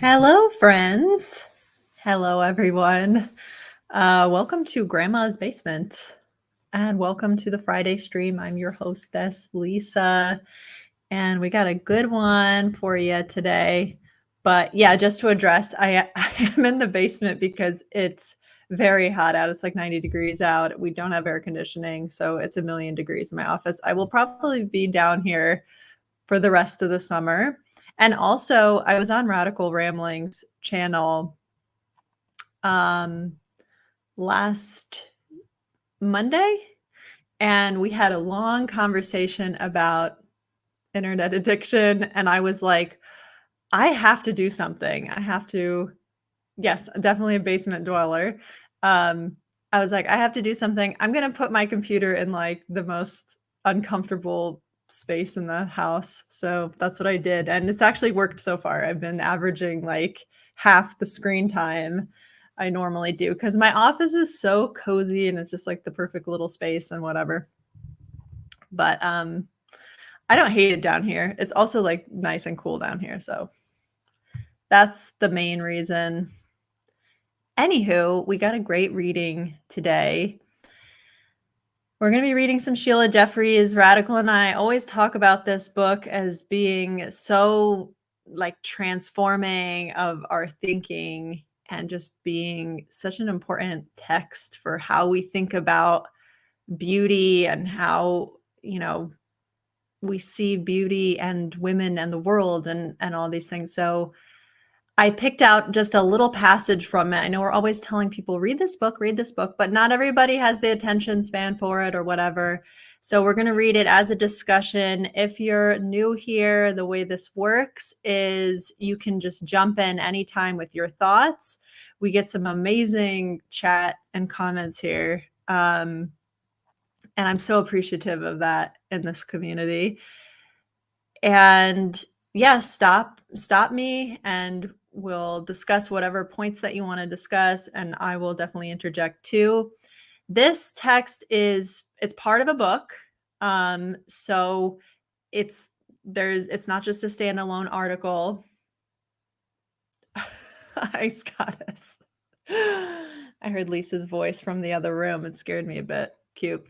Hello, friends. Hello, everyone. Welcome to Grandma's Basement and welcome to the Friday stream. I'm your hostess, Lisa, and we got a good one for you today. But yeah, just to address, I am in the basement because it's very hot out. It's like 90 degrees out. We don't have air conditioning, so it's a million degrees in my office. I will probably be down here for the rest of the summer. And also, I was on Radical Ramblings channel last Monday, and we had a long conversation about internet addiction. And I was like, I have to do something. I have to, yes, definitely a basement dweller. I was like, I have to do something. I'm going to put my computer in like the most uncomfortable space in the house. So that's what I did. And it's actually worked so far. I've been averaging like half the screen time I normally do because my office is so cozy and it's just like the perfect little space and whatever. But I don't hate it down here. It's also like nice and cool down here. So that's the main reason. Anywho, we got a great reading today. We're going to be reading some Sheila Jeffries. Radical and I always talk about this book as being so like transforming of our thinking and just being such an important text for how we think about beauty and how, we see beauty and women and the world and all these things. So I picked out just a little passage from it. I know we're always telling people, read this book, but not everybody has the attention span for it or whatever. So we're going to read it as a discussion. If you're new here, the way this works is you can just jump in anytime with your thoughts. We get some amazing chat and comments here. And I'm so appreciative of that in this community. And yes, stop me and we'll discuss whatever points that you want to discuss, and I will definitely interject too. This text it's part of a book. So it's not just a standalone article. Ice Goddess. I heard Lisa's voice from the other room. It scared me a bit. Cute.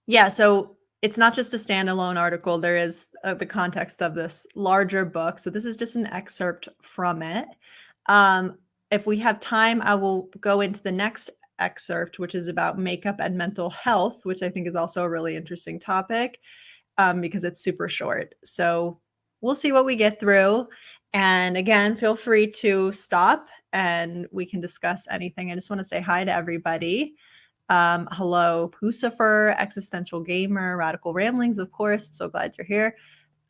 Yeah, so it's not just a standalone article. There is the context of this larger book. So this is just an excerpt from it. If we have time, I will go into the next excerpt, which is about makeup and mental health, which I think is also a really interesting topic because it's super short. So we'll see what we get through. And again, feel free to stop and we can discuss anything. I just want to say hi to everybody. Hello, Pucifer, Existential Gamer, Radical Ramblings, of course. I'm so glad you're here.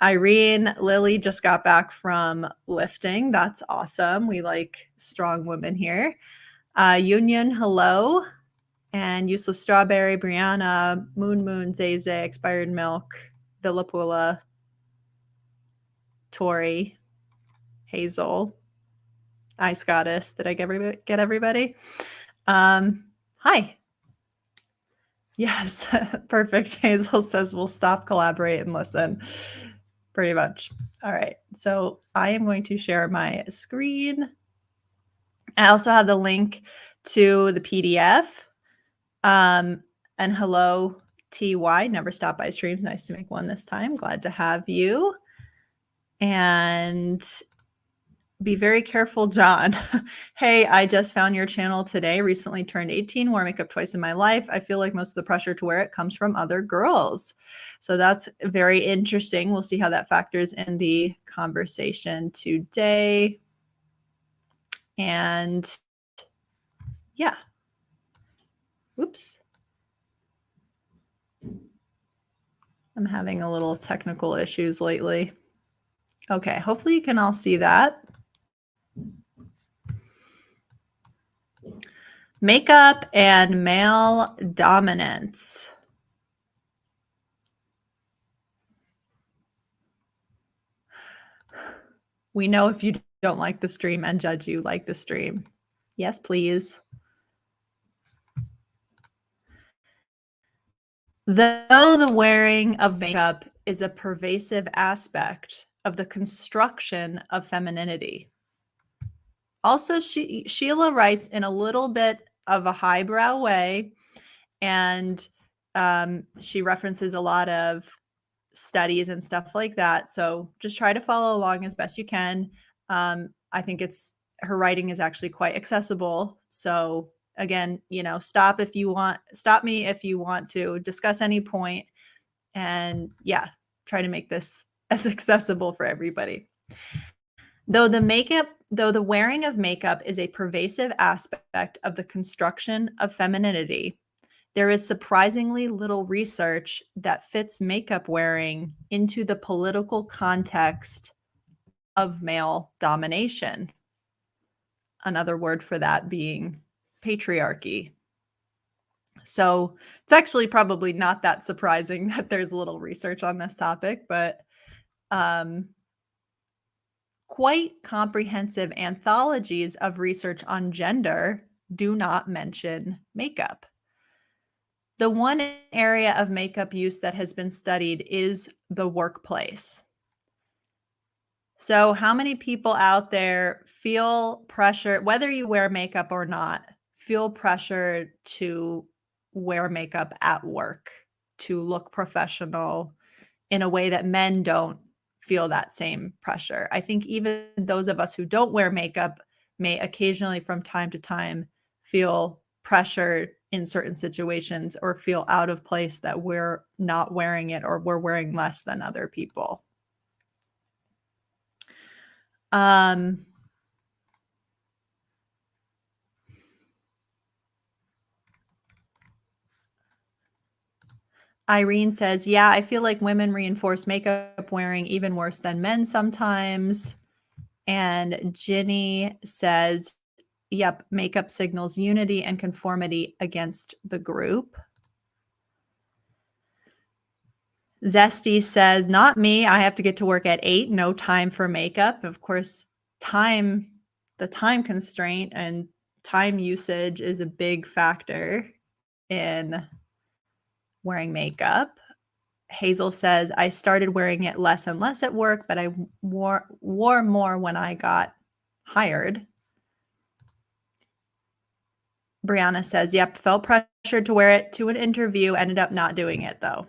Irene, Lily just got back from lifting. That's awesome. We like strong women here. Union, hello. And Useless Strawberry, Brianna, Moon, Zay, Expired Milk, Villapula, Tori, Hazel, Ice Goddess. Did I get everybody? Hi. Yes, perfect. Hazel says we'll stop, collaborate, and listen. Pretty much. All right. So I am going to share my screen. I also have the link to the PDF. And hello, TY. Never stop by streams. Nice to make one this time. Glad to have you. And be very careful, John. Hey, I just found your channel today. Recently turned 18, wore makeup twice in my life. I feel like most of the pressure to wear it comes from other girls. So that's very interesting. We'll see how that factors in the conversation today. And yeah. Oops. I'm having a little technical issues lately. Okay, hopefully you can all see that. Makeup and male dominance. We know if you don't like the stream and judge you like the stream. Yes, please. Though the wearing of makeup is a pervasive aspect of the construction of femininity. Also, Sheila writes in a little bit of a highbrow way, and she references a lot of studies and stuff like that. So just try to follow along as best you can. I think her writing is actually quite accessible. So again, stop me if you want to discuss any point, and yeah, try to make this as accessible for everybody. Though the wearing of makeup is a pervasive aspect of the construction of femininity, there is surprisingly little research that fits makeup wearing into the political context of male domination. Another word for that being patriarchy. So it's actually probably not that surprising that there's little research on this topic, but quite comprehensive anthologies of research on gender do not mention makeup. The one area of makeup use that has been studied is the workplace. So how many people out there feel pressure, whether you wear makeup or not, feel pressure to wear makeup at work, to look professional in a way that men don't feel that same pressure? I think even those of us who don't wear makeup may occasionally from time to time feel pressure in certain situations or feel out of place that we're not wearing it or we're wearing less than other people. Irene says, yeah, I feel like women reinforce makeup wearing even worse than men sometimes. And Ginny says, yep, makeup signals unity and conformity against the group. Zesty says, not me. I have to get to work at 8. No time for makeup. Of course, the time constraint and time usage is a big factor in wearing makeup. Hazel says, I started wearing it less and less at work, but I wore more when I got hired. Brianna says, yep, felt pressured to wear it to an interview, ended up not doing it though.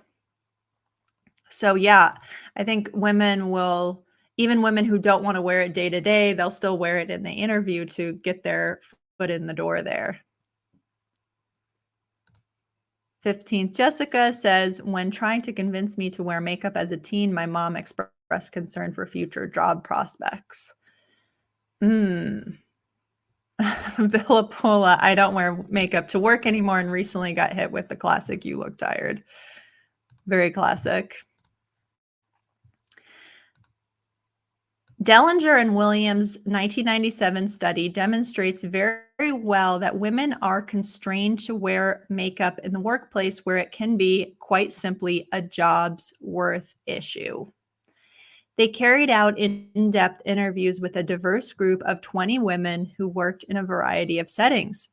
So yeah, I think even women who don't want to wear it day to day, they'll still wear it in the interview to get their foot in the door there. 15th, Jessica says, when trying to convince me to wear makeup as a teen, my mom expressed concern for future job prospects. Villapola, I don't wear makeup to work anymore and recently got hit with the classic, you look tired. Very classic. Dellinger and Williams' 1997 study demonstrates very well that women are constrained to wear makeup in the workplace where it can be, quite simply, a job's worth issue. They carried out in-depth interviews with a diverse group of 20 women who worked in a variety of settings.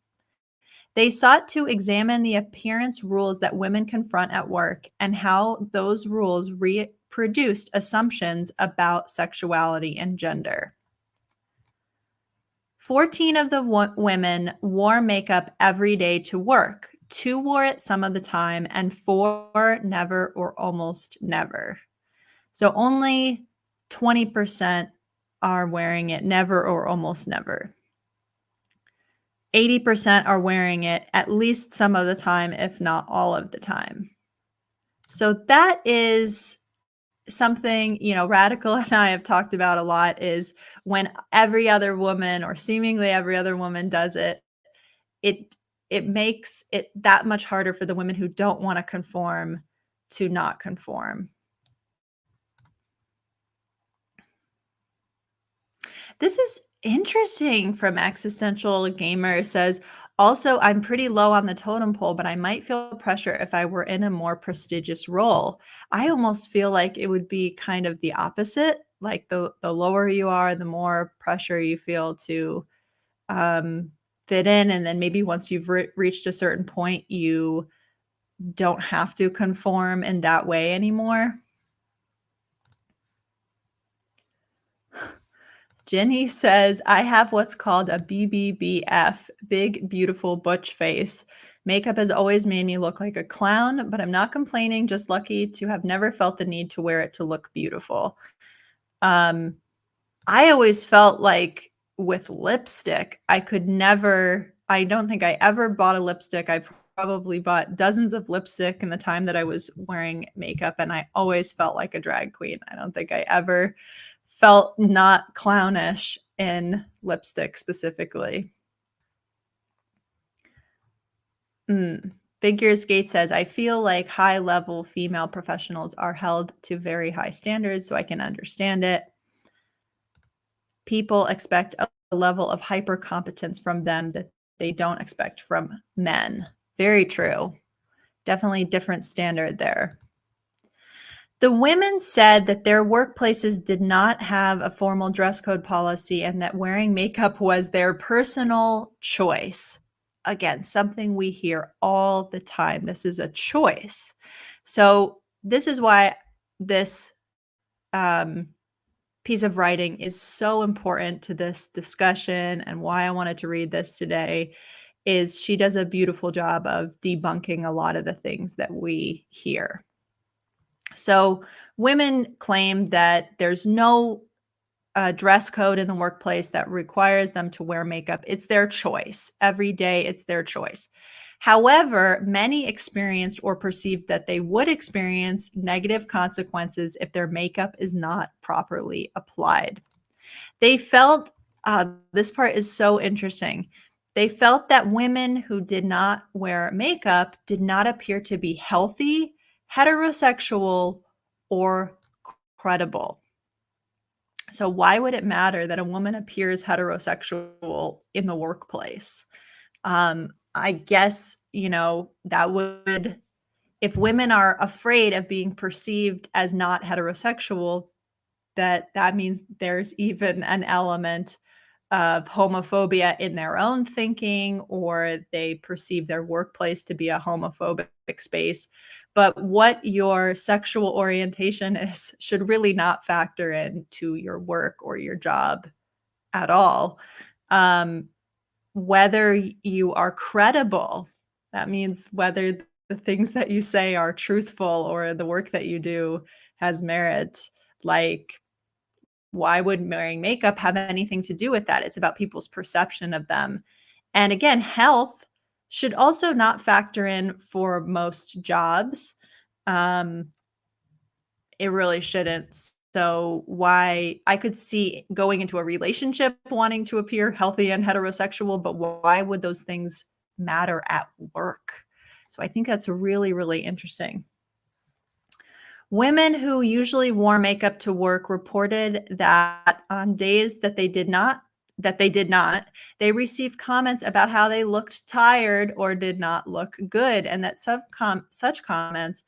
They sought to examine the appearance rules that women confront at work and how those rules reproduced assumptions about sexuality and gender. 14 of the women wore makeup every day to work. 2 wore it some of the time, and 4 never or almost never. So only 20% are wearing it never or almost never. 80% are wearing it at least some of the time, if not all of the time. So that is something, Radical and I have talked about a lot, is when every other woman or seemingly every other woman does it, it makes it that much harder for the women who don't want to conform to not conform. This is interesting from Existential Gamer. Says, also, I'm pretty low on the totem pole, but I might feel pressure if I were in a more prestigious role. I almost feel like it would be kind of the opposite. Like the lower you are, the more pressure you feel to fit in. And then maybe once you've reached a certain point, you don't have to conform in that way anymore. Jenny says, I have what's called a BBBF, big, beautiful butch face. Makeup has always made me look like a clown, but I'm not complaining, just lucky to have never felt the need to wear it to look beautiful. I always felt like with lipstick, I don't think I ever bought a lipstick. I probably bought dozens of lipstick in the time that I was wearing makeup, and I always felt like a drag queen. I don't think I ever felt not clownish in lipstick specifically. Figure Skate says, I feel like high-level female professionals are held to very high standards, so I can understand it. People expect a level of hyper competence from them that they don't expect from men. Very true. Definitely different standard there. The women said that their workplaces did not have a formal dress code policy and that wearing makeup was their personal choice. Again, something we hear all the time. This is a choice. So this is why this piece of writing is so important to this discussion, and why I wanted to read this today is she does a beautiful job of debunking a lot of the things that we hear. So women claim that there's no dress code in the workplace that requires them to wear makeup. It's their choice. Every day, it's their choice. However, many experienced or perceived that they would experience negative consequences if their makeup is not properly applied. They felt, this part is so interesting. They felt that women who did not wear makeup did not appear to be healthy, heterosexual, or credible. So why would it matter that a woman appears heterosexual in the workplace? I guess, that would, if women are afraid of being perceived as not heterosexual, that means there's even an element of homophobia in their own thinking, or they perceive their workplace to be a homophobic space. But what your sexual orientation is should really not factor into your work or your job at all. Whether you are credible, that means whether the things that you say are truthful or the work that you do has merit. Like, why would wearing makeup have anything to do with that? It's about people's perception of them. And again, health should also not factor in for most jobs. It really shouldn't. So why I could see going into a relationship wanting to appear healthy and heterosexual, but why would those things matter at work? So I think that's really, really interesting. Women who usually wore makeup to work reported that on days that they did not, they received comments about how they looked tired or did not look good, and that such comments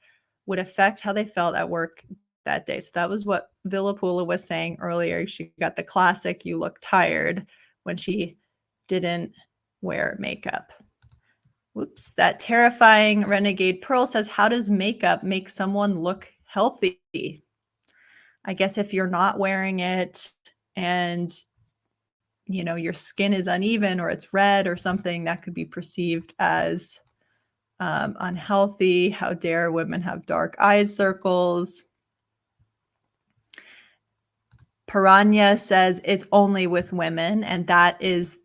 would affect how they felt at work that day. So that was what Villapula was saying earlier. She got the classic, you look tired, when she didn't wear makeup. Whoops, that terrifying renegade Pearl says, how does makeup make someone look healthy? I guess if you're not wearing it and your skin is uneven or it's red or something, that could be perceived as unhealthy. How dare women have dark eye circles? Piranha says it's only with women, and that is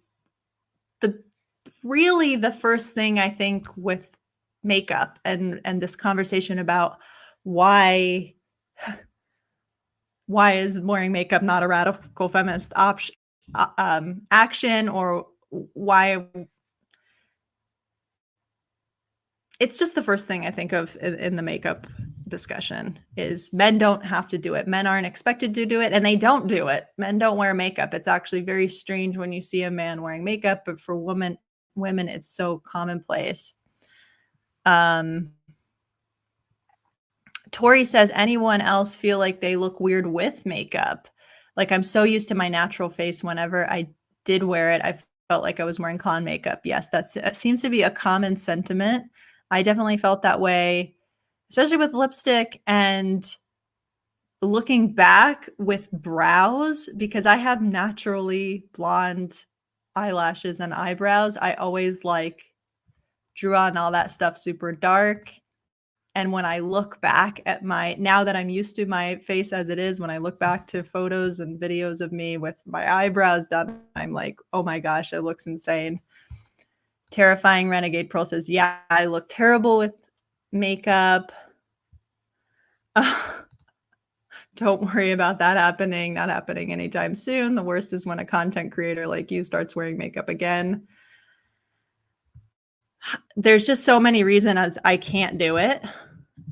really the first thing I think with makeup and this conversation about why is wearing makeup not a radical feminist action, or why. It's just the first thing I think of in the makeup discussion is men don't have to do it. Men aren't expected to do it, and they don't do it. Men don't wear makeup. It's actually very strange when you see a man wearing makeup, but for women, it's so commonplace. Tori says, anyone else feel like they look weird with makeup? Like, I'm so used to my natural face. Whenever I did wear it, I felt like I was wearing clown makeup. Yes, that seems to be a common sentiment. I definitely felt that way, especially with lipstick. And looking back with brows, because I have naturally blonde eyelashes and eyebrows, I always, like, drew on all that stuff super dark, and when I look back at my now that I'm used to my face as it is, when I look back to photos and videos of me with my eyebrows done, I'm like, "Oh my gosh, it looks insane." Terrifying Renegade Pearl says, "Yeah, I look terrible with makeup." Don't worry about that happening, not happening anytime soon. The worst is when a content creator like you starts wearing makeup again. There's just so many reasons I can't do it.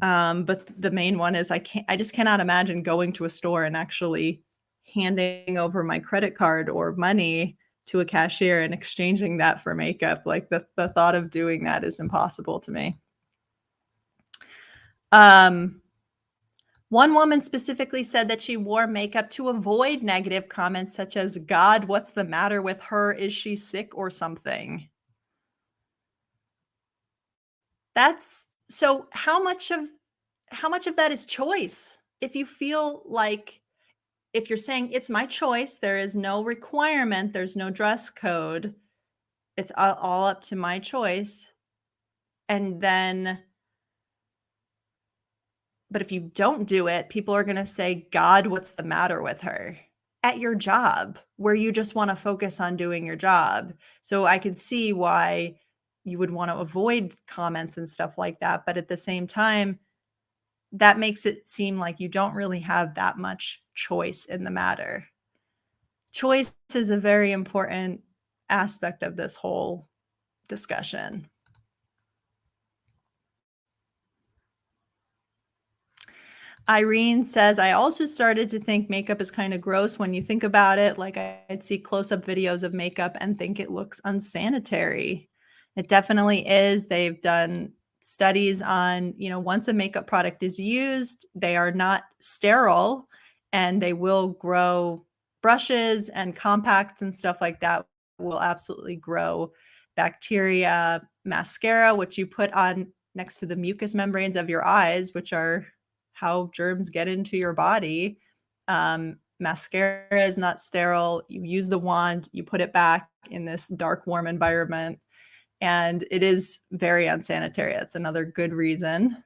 But the main one is I just cannot imagine going to a store and actually handing over my credit card or money to a cashier and exchanging that for makeup. Like the thought of doing that is impossible to me. One woman specifically said that she wore makeup to avoid negative comments such as, "God, what's the matter with her? Is she sick or something?" That's so how much of that is choice? If you feel like if you're saying it's my choice, there is no requirement, there's no dress code, it's all up to my choice. And then, but if you don't do it, people are going to say, God, what's the matter with her? At your job, where you just want to focus on doing your job. So I could see why you would want to avoid comments and stuff like that. But at the same time, that makes it seem like you don't really have that much choice in the matter. Choice is a very important aspect of this whole discussion. Irene says, I also started to think makeup is kind of gross when you think about it. Like I'd see close up videos of makeup and think it looks unsanitary. It definitely is. They've done studies on, once a makeup product is used, they are not sterile and they will grow brushes and compacts and stuff like that will absolutely grow bacteria. Mascara, which you put on next to the mucous membranes of your eyes, which are how germs get into your body. Mascara is not sterile. You use the wand, you put it back in this dark, warm environment, and it is very unsanitary. That's another good reason.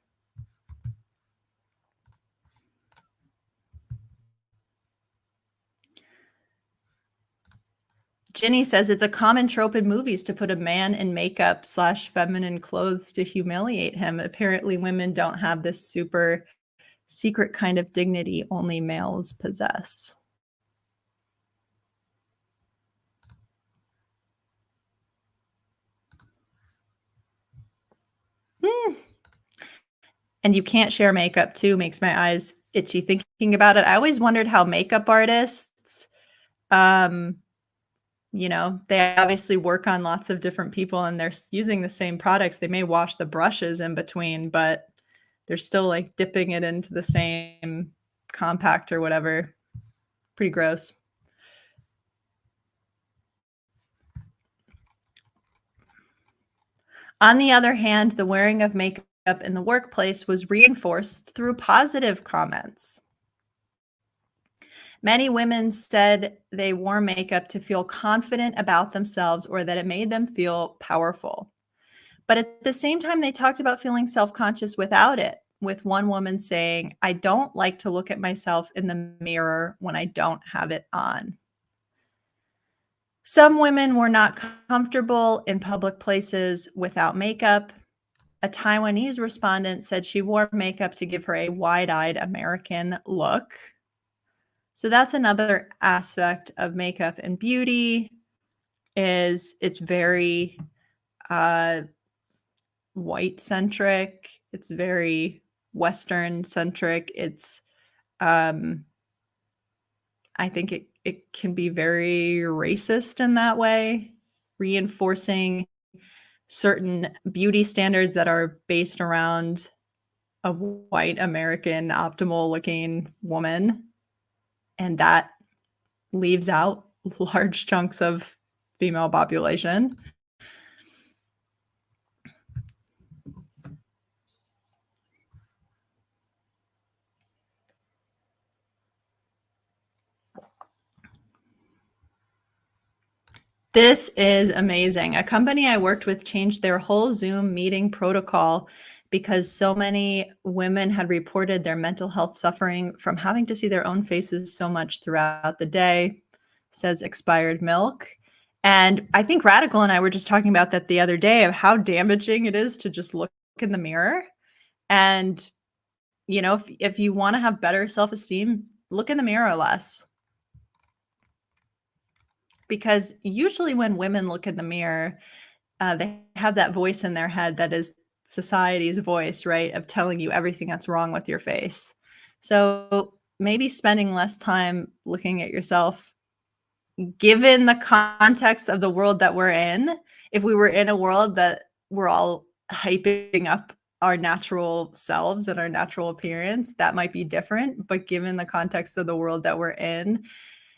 Ginny says it's a common trope in movies to put a man in makeup / feminine clothes to humiliate him. Apparently, women don't have this super secret kind of dignity only males possess. Hmm. And you can't share makeup too, makes my eyes itchy thinking about it. I always wondered how makeup artists, um, they obviously work on lots of different people and they're using the same products. They may wash the brushes in between, but they're still like dipping it into the same compact or whatever. Pretty gross. On the other hand, the wearing of makeup in the workplace was reinforced through positive comments. Many women said they wore makeup to feel confident about themselves or that it made them feel powerful. But at the same time, they talked about feeling self-conscious without it, with one woman saying, I don't like to look at myself in the mirror when I don't have it on. Some women were not comfortable in public places without makeup. A Taiwanese respondent said she wore makeup to give her a wide-eyed American look. So that's another aspect of makeup and beauty is it's very white centric. It's very Western centric. It's I think it can be very racist in that way, reinforcing certain beauty standards that are based around a white American optimal looking woman. And that leaves out large chunks of female population. This is amazing. A company I worked with changed their whole Zoom meeting protocol because so many women had reported their mental health suffering from having to see their own faces so much throughout the day, says Expired Milk. And I think Radical and I were just talking about that the other day of how damaging it is to just look in the mirror. And, if you want to have better self-esteem, look in the mirror less. Because usually when women look in the mirror, they have that voice in their head that is society's voice, right, of telling you everything that's wrong with your face. So maybe spending less time looking at yourself, given the context of the world that we're in. If we were in a world that we're all hyping up our natural selves and our natural appearance, that might be different. But given the context of the world that we're in,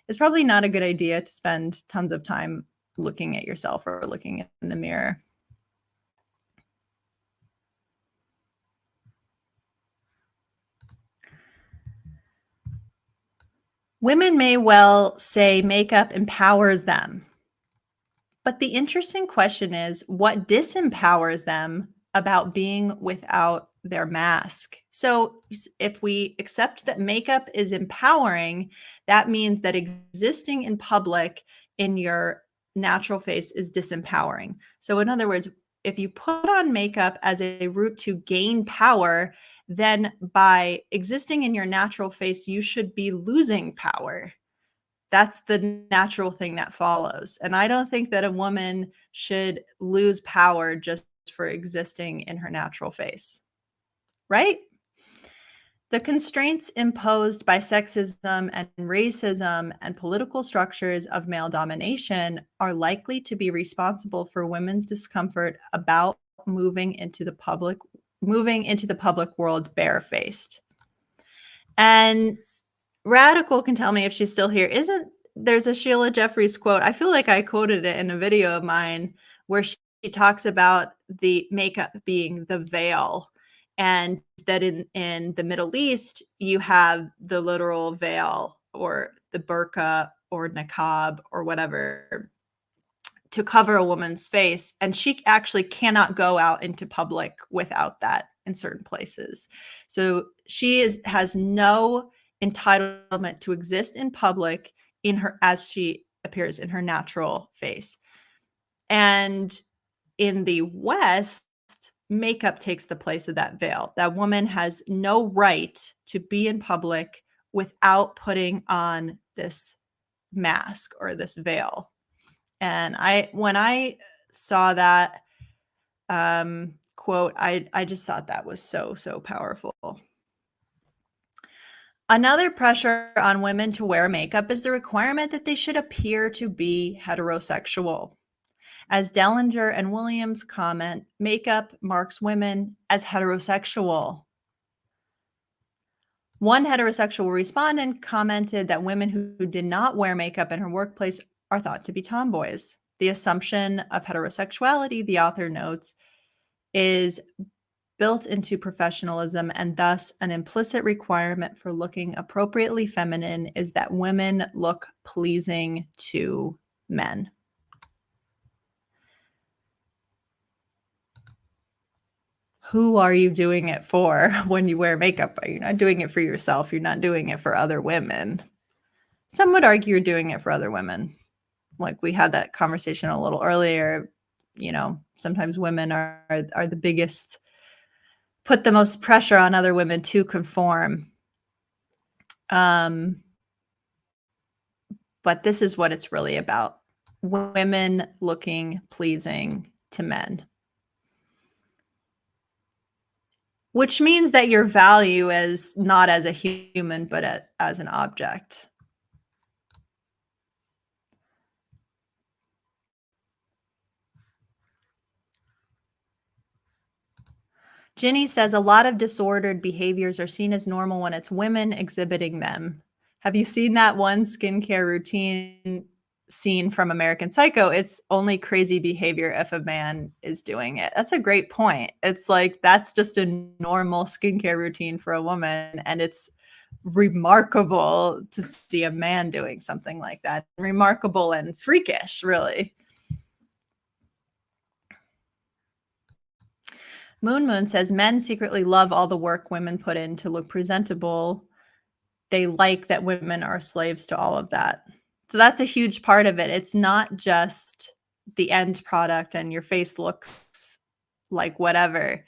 it's probably not a good idea to spend tons of time looking at yourself or looking in the mirror. Women may well say makeup empowers them. But the interesting question is what disempowers them about being without their mask? So, if we accept that makeup is empowering, that means that existing in public in your natural face is disempowering. So, in other words, if you put on makeup as a route to gain power, then by existing in your natural face, you should be losing power. That's the natural thing that follows. And I don't think that a woman should lose power just for existing in her natural face, right? The constraints imposed by sexism and racism and political structures of male domination are likely to be responsible for women's discomfort about moving into the public world barefaced. And Radical can tell me if she's still here. There's a Sheila Jeffries quote? I feel like I quoted it in a video of mine where she talks about the makeup being the veil, and that in the Middle East, you have the literal veil or the burqa or niqab or whatever to cover a woman's face. And she actually cannot go out into public without that in certain places. So she has no entitlement to exist in public as she appears in her natural face. And in the West, makeup takes the place of that veil. That woman has no right to be in public without putting on this mask or this veil. And when I saw that quote, I just thought that was so powerful. Another pressure on women to wear makeup is the requirement that they should appear to be heterosexual. As Dellinger and Williams comment, makeup marks women as heterosexual. One heterosexual respondent commented that women who did not wear makeup in her workplace are thought to be tomboys. The assumption of heterosexuality, the author notes, is built into professionalism, and thus an implicit requirement for looking appropriately feminine is that women look pleasing to men. Who are you doing it for when you wear makeup? You're not doing it for yourself. You're not doing it for other women. Some would argue you're doing it for other women. Like we had that conversation a little earlier. Sometimes women are the biggest, put the most pressure on other women to conform. But this is what it's really about. Women looking pleasing to men. Which means that your value is not as a human, but as an object. Ginny says a lot of disordered behaviors are seen as normal when it's women exhibiting them. Have you seen that one skincare routine scene from American Psycho? It's only crazy behavior if a man is doing it. That's a great point. It's like that's just a normal skincare routine for a woman, and it's remarkable to see a man doing something like that. Remarkable and freakish, really. Moon says men secretly love all the work women put in to look presentable. They like that women are slaves to all of that. So that's a huge part of it. It's not just the end product and your face looks like whatever.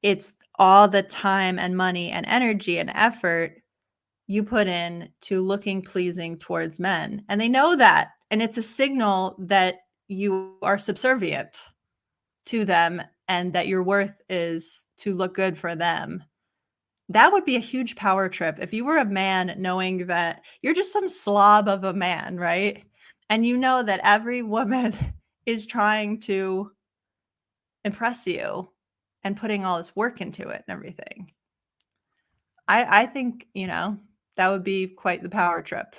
It's all the time and money and energy and effort you put in to looking pleasing towards men. And they know that. And it's a signal that you are subservient to them and that your worth is to look good for them. That would be a huge power trip if you were a man knowing that you're just some slob of a man, right? And you know that every woman is trying to impress you and putting all this work into it and everything. I think, that would be quite the power trip.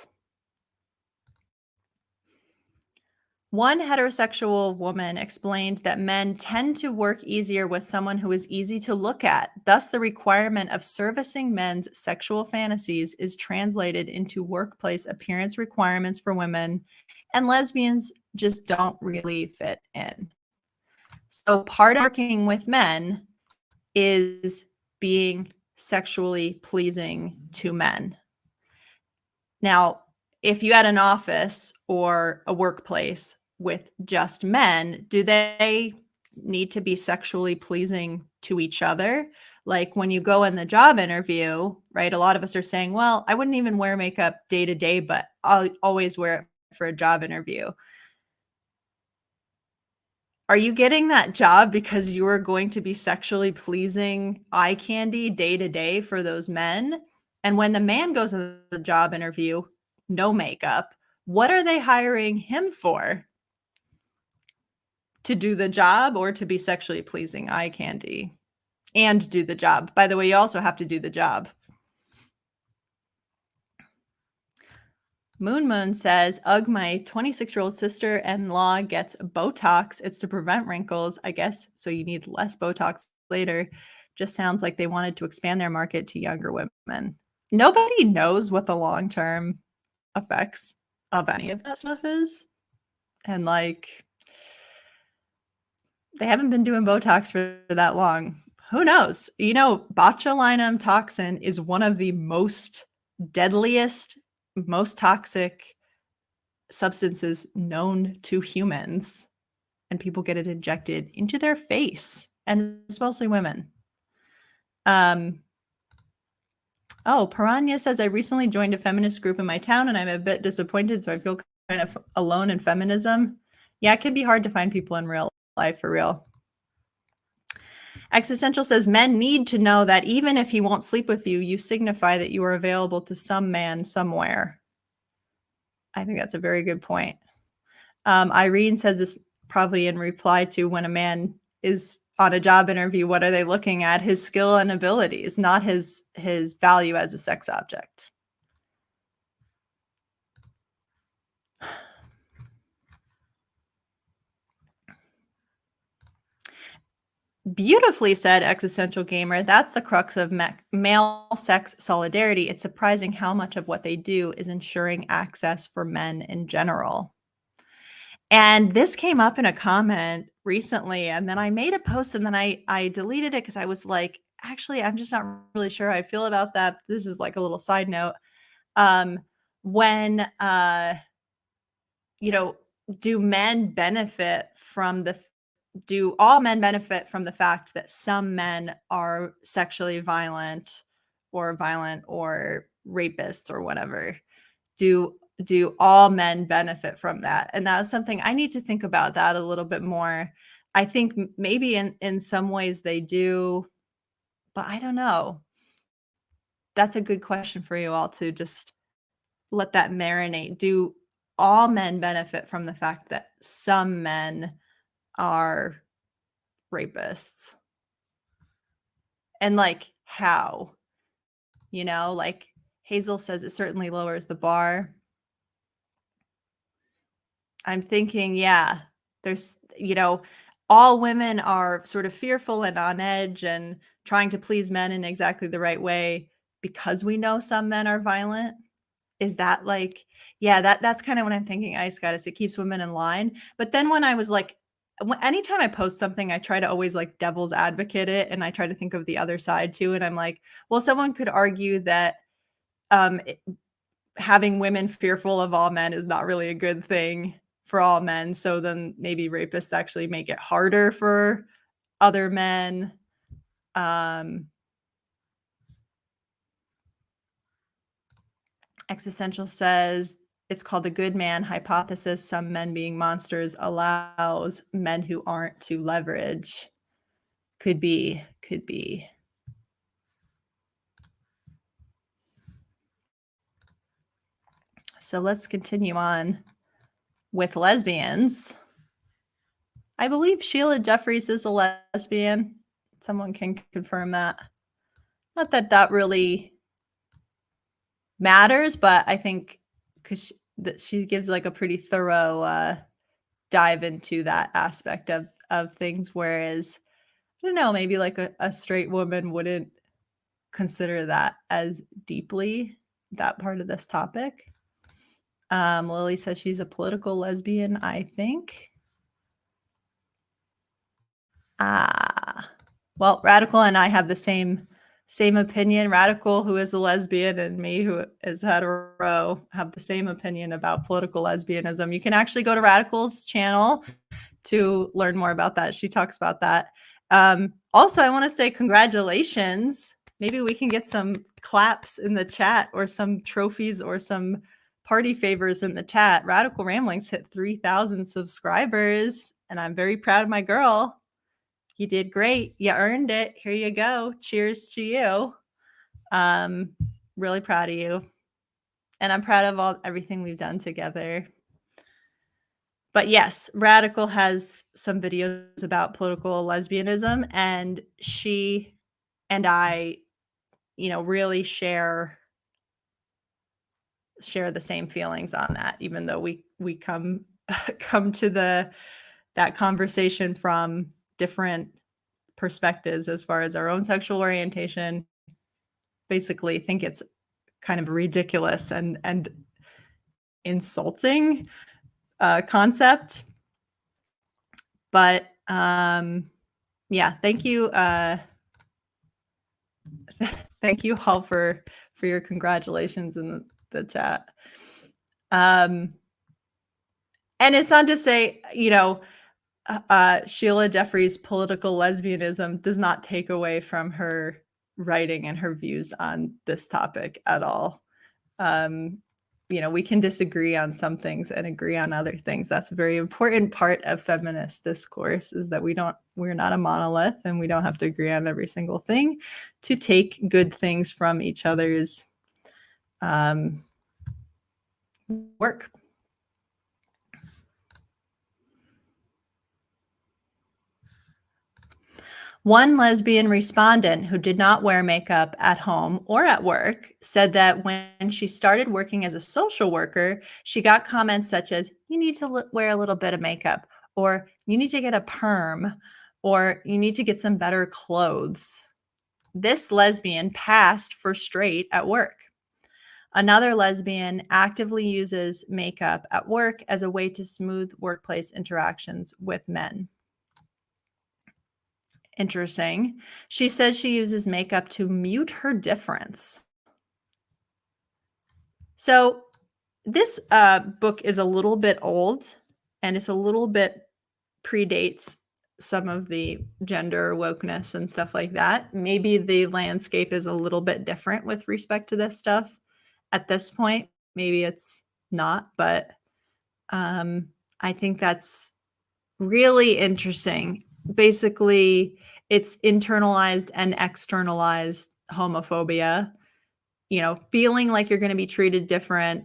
One heterosexual woman explained that men tend to work easier with someone who is easy to look at. Thus, the requirement of servicing men's sexual fantasies is translated into workplace appearance requirements for women, and lesbians just don't really fit in. So, part of working with men is being sexually pleasing to men. Now, if you had an office or a workplace with just men, do they need to be sexually pleasing to each other? Like when you go in the job interview, right? A lot of us are saying, well, I wouldn't even wear makeup day to day, but I'll always wear it for a job interview. Are you getting that job because you are going to be sexually pleasing eye candy day to day for those men? And when the man goes to the job interview, no makeup, what are they hiring him for? To do the job or to be sexually pleasing eye candy and do the job? By the way, you also have to do the job. Moon says, ugh, my 26-year-old sister-in-law gets Botox. It's to prevent wrinkles, I guess, so you need less Botox later. Just sounds like they wanted to expand their market to younger women. Nobody knows what the long-term effects of any of that stuff is. And they haven't been doing Botox for that long. Who knows? Botulinum toxin is one of the most deadliest, most toxic substances known to humans, and people get it injected into their face, and it's mostly women. Piranha says, I recently joined a feminist group in my town and I'm a bit disappointed, so I feel kind of alone in feminism. Yeah, it can be hard to find people in real life for real. Existential says, men need to know that even if he won't sleep with you, you signify that you are available to some man somewhere. I think that's a very good point. Irene says this probably in reply to when a man is on a job interview, what are they looking at? His skill and abilities, not his value as a sex object. Beautifully said, Existential Gamer. That's the crux of male sex solidarity. It's surprising how much of what they do is ensuring access for men in general. And this came up in a comment recently, and then I made a post and then I deleted it because I was like, actually, I'm just not really sure how I feel about that. This is like a little side note. When do men benefit from do all men benefit from the fact that some men are sexually violent or rapists or whatever? Do all men benefit from that? And that was something I need to think about that a little bit more. I think maybe in some ways they do, but I don't know. That's a good question for you all to just let that marinate. Do all men benefit from the fact that some men are rapists? And how? Hazel says it certainly lowers the bar. I'm thinking, yeah, there's, all women are sort of fearful and on edge and trying to please men in exactly the right way because we know some men are violent. Is that yeah, that's kind of what I'm thinking, Ice Goddess. It keeps women in line. But then when I was anytime I post something, I try to always like devil's advocate it, and I try to think of the other side too. And I'm like, well, someone could argue that um, having women fearful of all men is not really a good thing for all men. So then maybe rapists actually make it harder for other men. Um, Existential says it's called the good man hypothesis. Some men being monsters allows men who aren't to leverage. Could be, could be. So let's continue on with lesbians. I believe Sheila Jeffries is a lesbian. Someone can confirm that. Not that that really matters, but I think because she gives like a pretty thorough dive into that aspect of things, whereas I don't know, maybe like a straight woman wouldn't consider that as deeply that part of this topic. Lily says she's a political lesbian, I think. Well, Radical and I have the same opinion. Radical, who is a lesbian, and me, who is hetero, have the same opinion about political lesbianism. You can actually go to Radical's channel to learn more about that. She talks about that. Also, I want to say congratulations. Maybe we can get some claps in the chat, or some trophies, or some party favors in the chat. Radical Ramblings hit 3,000 subscribers, and I'm very proud of my girl. You did great. You earned it. Here you go. Cheers to you. Really proud of you. And I'm proud of everything we've done together. But yes, Radical has some videos about political lesbianism, and she and I, really share the same feelings on that, even though we come to that conversation from different perspectives as far as our own sexual orientation. Basically think it's kind of ridiculous and insulting concept. But yeah, thank you. Thank you all for your congratulations in the chat. And it's not to say, Sheila Jeffries' political lesbianism does not take away from her writing and her views on this topic at all. We can disagree on some things and agree on other things. That's a very important part of feminist discourse, is that we're not a monolith, and we don't have to agree on every single thing to take good things from each other's work. One lesbian respondent who did not wear makeup at home or at work said that when she started working as a social worker, she got comments such as, "You need to wear a little bit of makeup," or "You need to get a perm," or "You need to get some better clothes." This lesbian passed for straight at work. Another lesbian actively uses makeup at work as a way to smooth workplace interactions with men. Interesting. She says she uses makeup to mute her difference. So this book is a little bit old, and it's a little bit predates some of the gender wokeness and stuff like that. Maybe the landscape is a little bit different with respect to this stuff at this point. Maybe it's not, but I think that's really interesting. Basically, it's internalized and externalized homophobia, feeling like you're going to be treated different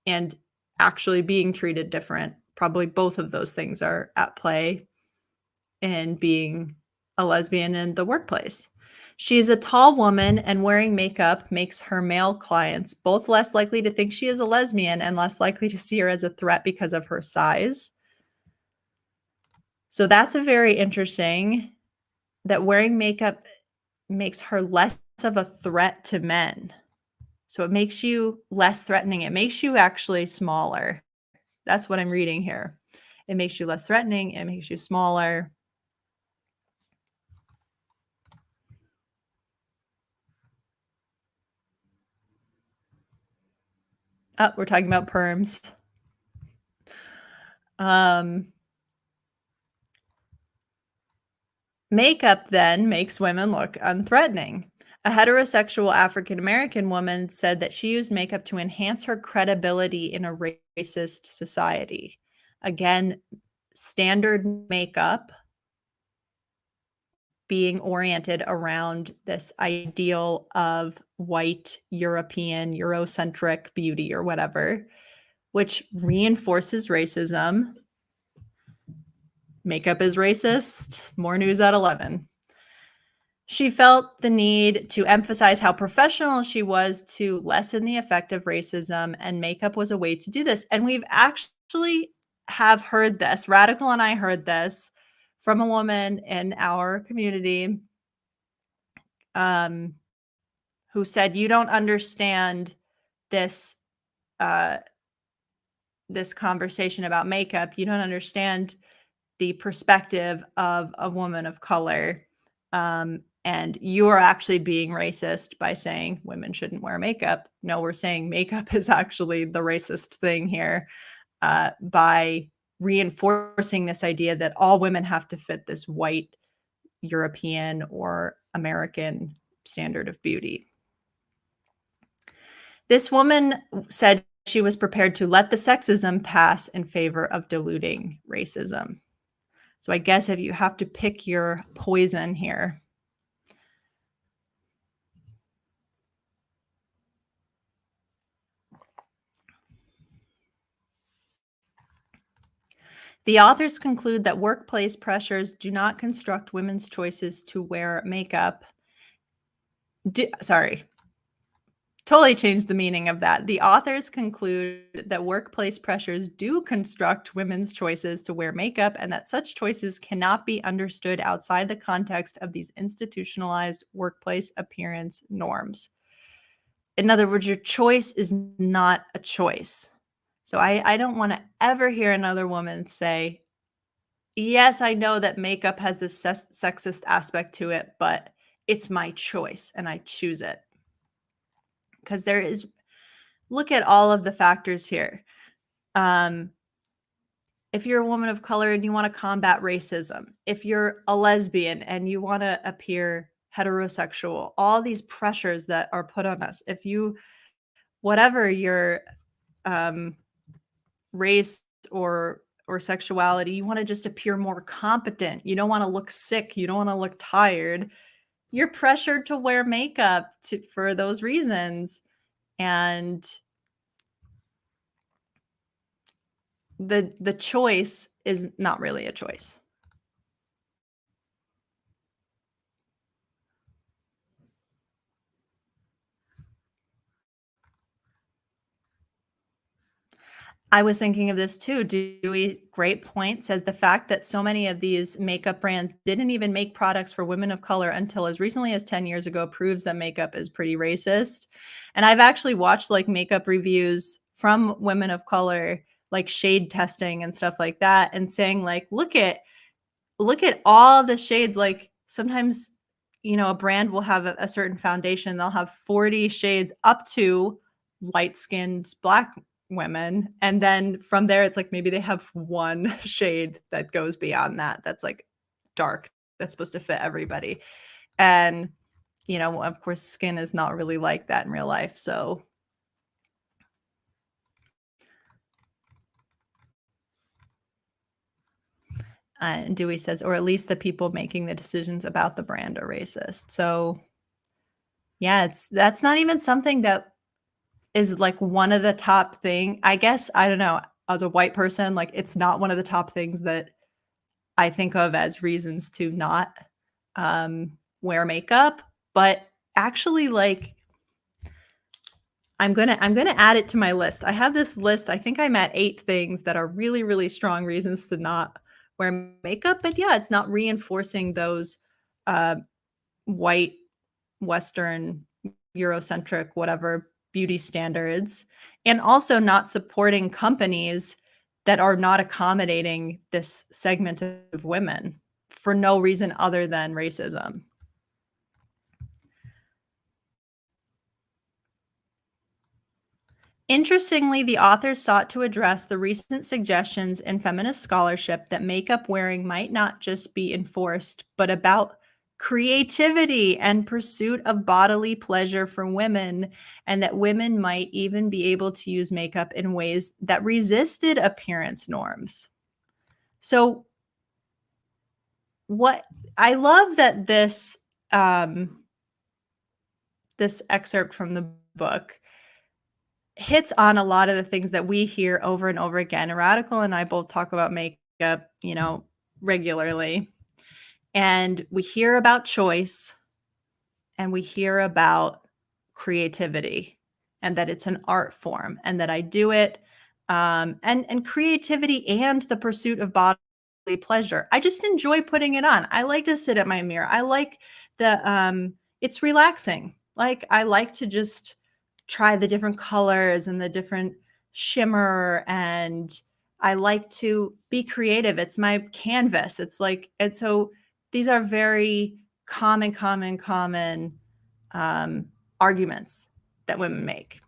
and actually being treated different. Probably both of those things are at play in being a lesbian in the workplace. She's a tall woman, and wearing makeup makes her male clients both less likely to think she is a lesbian and less likely to see her as a threat because of her size. So that's a very interesting, that wearing makeup makes her less of a threat to men. So it makes you less threatening. It makes you actually smaller. That's what I'm reading here. It makes you less threatening. It makes you smaller. Oh, we're talking about perms. Makeup then makes women look unthreatening. A heterosexual African American woman said that she used makeup to enhance her credibility in a racist society. Again, standard makeup being oriented around this ideal of white, European, Eurocentric beauty or whatever, which reinforces racism. Makeup is racist. More news at 11. She felt the need to emphasize how professional she was to lessen the effect of racism, and makeup was a way to do this. And we've actually have heard this. Radical and I heard this from a woman in our community who said, "You don't understand this this conversation about makeup. You don't understand the perspective of a woman of color. And you are actually being racist by saying women shouldn't wear makeup." No, we're saying makeup is actually the racist thing here, by reinforcing this idea that all women have to fit this white, European, or American standard of beauty. This woman said she was prepared to let the sexism pass in favor of diluting racism. So I guess if you have to pick your poison here. The authors conclude that workplace pressures do not construct women's choices to wear makeup. Totally changed the meaning of that. The authors conclude that workplace pressures do construct women's choices to wear makeup, and that such choices cannot be understood outside the context of these institutionalized workplace appearance norms. In other words, your choice is not a choice. So I don't want to ever hear another woman say, "Yes, I know that makeup has this sexist aspect to it, but it's my choice and I choose it." Because there is, look at all of the factors here. If you're a woman of color and you want to combat racism, if you're a lesbian and you want to appear heterosexual, all these pressures that are put on us, if you, whatever your race or sexuality, you want to just appear more competent, you don't want to look sick, you don't want to look tired, you're pressured to wear makeup for those reasons. And the choice is not really a choice. I was thinking of this too. Dewey, great point, says the fact that so many of these makeup brands didn't even make products for women of color until as recently as 10 years ago proves that makeup is pretty racist. And I've actually watched like makeup reviews from women of color, like shade testing and stuff like that, and saying like, look at all the shades. Like sometimes, a brand will have a certain foundation, they'll have 40 shades up to light-skinned Black women, and then from there, it's like maybe they have one shade that goes beyond that, that's like dark, that's supposed to fit everybody. And, of course, skin is not really like that in real life, so and Dewey says, or at least the people making the decisions about the brand are racist. So, yeah, that's not even something that is like one of the top thing. I guess, I don't know, as a white person, like it's not one of the top things that I think of as reasons to not wear makeup, but actually like I'm gonna add it to my list. I have this list. I think I'm at 8 things that are really, really strong reasons to not wear makeup. But yeah, it's not reinforcing those uh, white, Western, Eurocentric, whatever beauty standards, and also not supporting companies that are not accommodating this segment of women for no reason other than racism. Interestingly, the authors sought to address the recent suggestions in feminist scholarship that makeup wearing might not just be enforced, but about creativity and pursuit of bodily pleasure for women, and that women might even be able to use makeup in ways that resisted appearance norms. So, what I love that um, this excerpt from the book hits on a lot of the things that we hear over and over again. Radical and I both talk about makeup, regularly. And we hear about choice and we hear about creativity and that it's an art form and that I do it and creativity and the pursuit of bodily pleasure. I just enjoy putting it on. I like to sit at my mirror. I like it's relaxing. Like I like to just try the different colors and the different shimmer, and I like to be creative. It's my canvas. It's like, and so these are very common um, arguments that women make.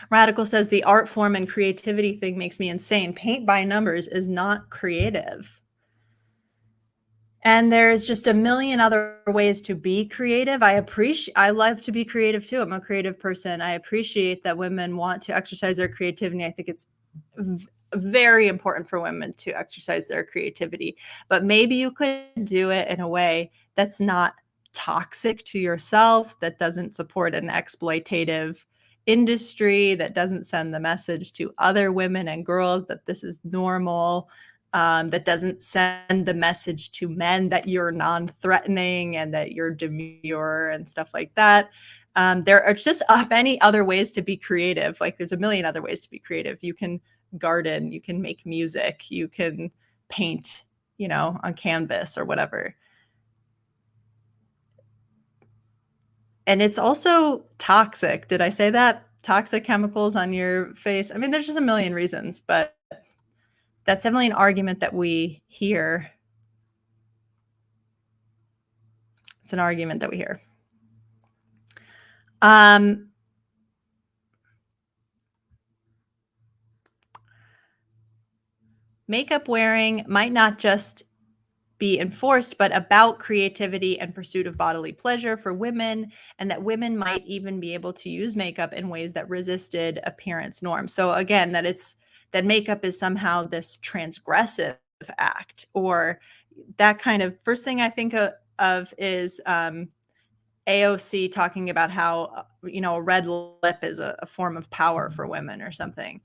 Radical says the art form and creativity thing makes me insane. Paint by numbers is not creative. And there's just a million other ways to be creative. I love to be creative too. I'm a creative person. I appreciate that women want to exercise their creativity. I think it's very important for women to exercise their creativity, but maybe you could do it in a way that's not toxic to yourself, that doesn't support an exploitative industry, that doesn't send the message to other women and girls that this is normal, that doesn't send the message to men that you're non-threatening and that you're demure and stuff like that. There are just many other ways to be creative. Like there's a million other ways to be creative. You can garden, you can make music, you can paint, on canvas or whatever. And it's also toxic. Did I say that? Toxic chemicals on your face. I mean, there's just a million reasons, but that's definitely an argument that we hear. It's an argument that we hear. Makeup wearing might not just be enforced, but about creativity and pursuit of bodily pleasure for women, and that women might even be able to use makeup in ways that resisted appearance norms. So again, that makeup is somehow this transgressive act, or that kind of first thing I think of is AOC talking about how a red lip is a form of power for women or something.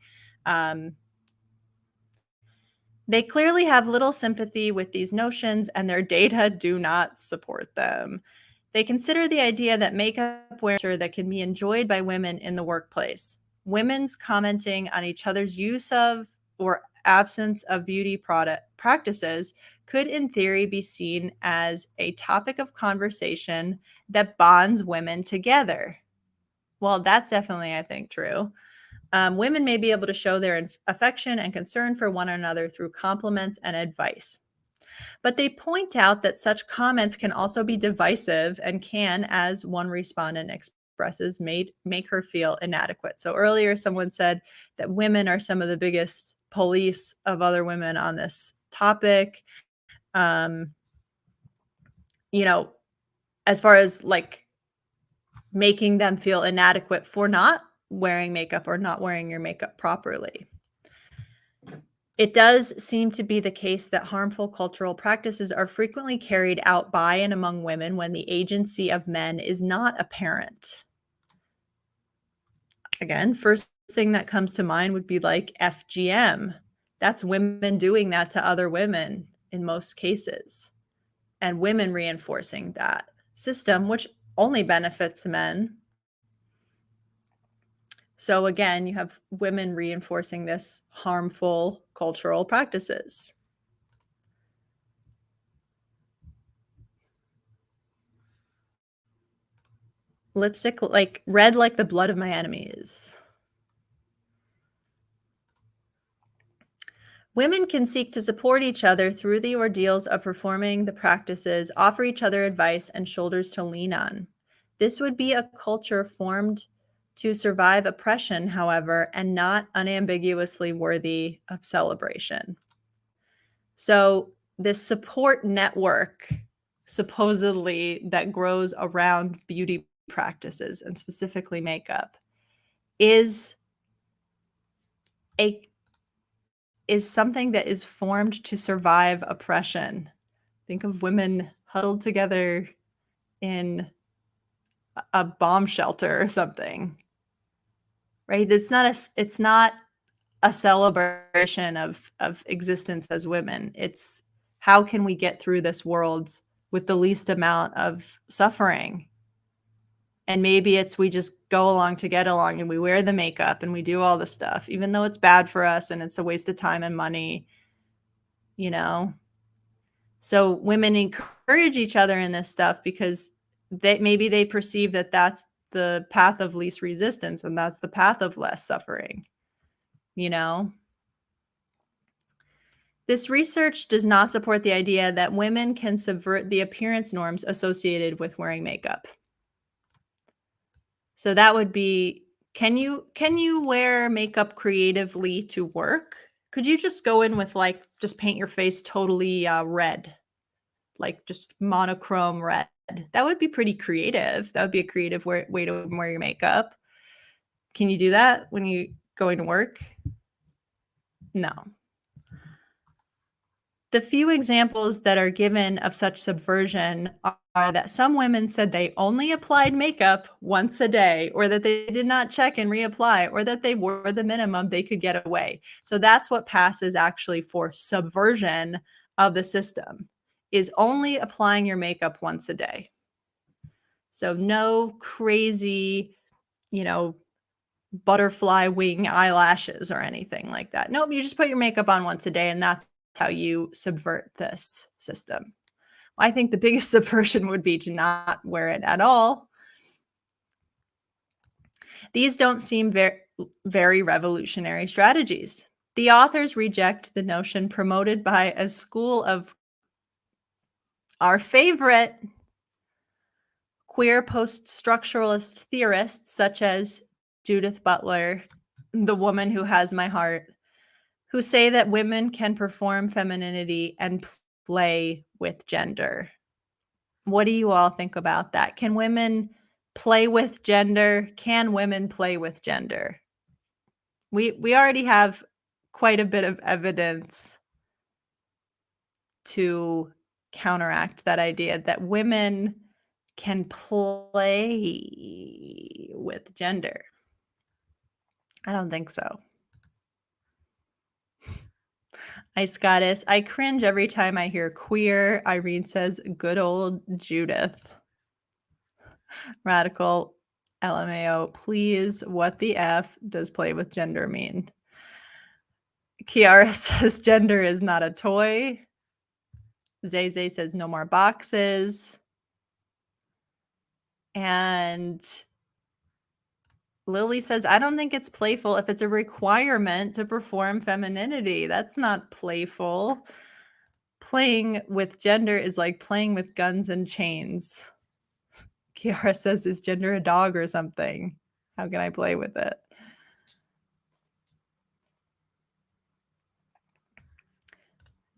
They clearly have little sympathy with these notions, and their data do not support them. They consider the idea that makeup wear that can be enjoyed by women in the workplace. Women's commenting on each other's use of or absence of beauty product practices could, in theory, be seen as a topic of conversation that bonds women together. Well, that's definitely, I think, true. Women may be able to show their affection and concern for one another through compliments and advice. But they point out that such comments can also be divisive and can, as one respondent expresses, make her feel inadequate. So earlier, someone said that women are some of the biggest police of other women on this topic. Um, as far as like making them feel inadequate for not wearing makeup or not wearing your makeup properly. It does seem to be the case that harmful cultural practices are frequently carried out by and among women when the agency of men is not apparent. Again, first thing that comes to mind would be like FGM. That's women doing that to other women in most cases, and women reinforcing that system, which only benefits men. So again, you have women reinforcing this harmful cultural practices. Lipstick like red like the blood of my enemies. Women can seek to support each other through the ordeals of performing the practices, offer each other advice, and shoulders to lean on. This would be a culture formed to survive oppression, however, and not unambiguously worthy of celebration. So, this support network, supposedly, that grows around beauty practices and specifically makeup, is a is something that is formed to survive oppression. Think of women huddled together in a bomb shelter or something, right? It's not a celebration of existence as women. It's how can we get through this world with the least amount of suffering? And maybe it's we just go along to get along and we wear the makeup and we do all the stuff, even though it's bad for us and it's a waste of time and money, you know? So women encourage each other in this stuff because maybe they perceive that that's the path of least resistance and that's the path of less suffering, you know? This research does not support the idea that women can subvert the appearance norms associated with wearing makeup. So that would be, can you wear makeup creatively to work? Could you just go in with like just paint your face totally red, like just monochrome red? That would be pretty creative. That would be a creative way to wear your makeup. Can you do that when you going to work? No. The few examples that are given of such subversion are that some women said they only applied makeup once a day, or that they did not check and reapply, or that they wore the minimum they could get away. So that's what passes actually for subversion of the system, is only applying your makeup once a day. So no crazy, you know, butterfly wing eyelashes or anything like that. Nope, you just put your makeup on once a day and that's how you subvert this system. I think the biggest subversion would be to not wear it at all. These don't seem very revolutionary strategies. The authors reject the notion promoted by a school of our favorite queer post-structuralist theorists such as Judith Butler, the woman who has my heart, who say that women can perform femininity and play with gender. What do you all think about that? Can women play with gender? Can women play with gender? We already have quite a bit of evidence to counteract that idea that women can play with gender. I don't think so. Ice Goddess, I cringe every time I hear queer. Irene says, good old Judith. Radical LMAO, please, what the F does play with gender mean? Kiara says, gender is not a toy. Zay says, no more boxes. And Lily says, I don't think it's playful if it's a requirement to perform femininity. That's not playful. Playing with gender is like playing with guns and chains. Kiara says, is gender a dog or something? How can I play with it?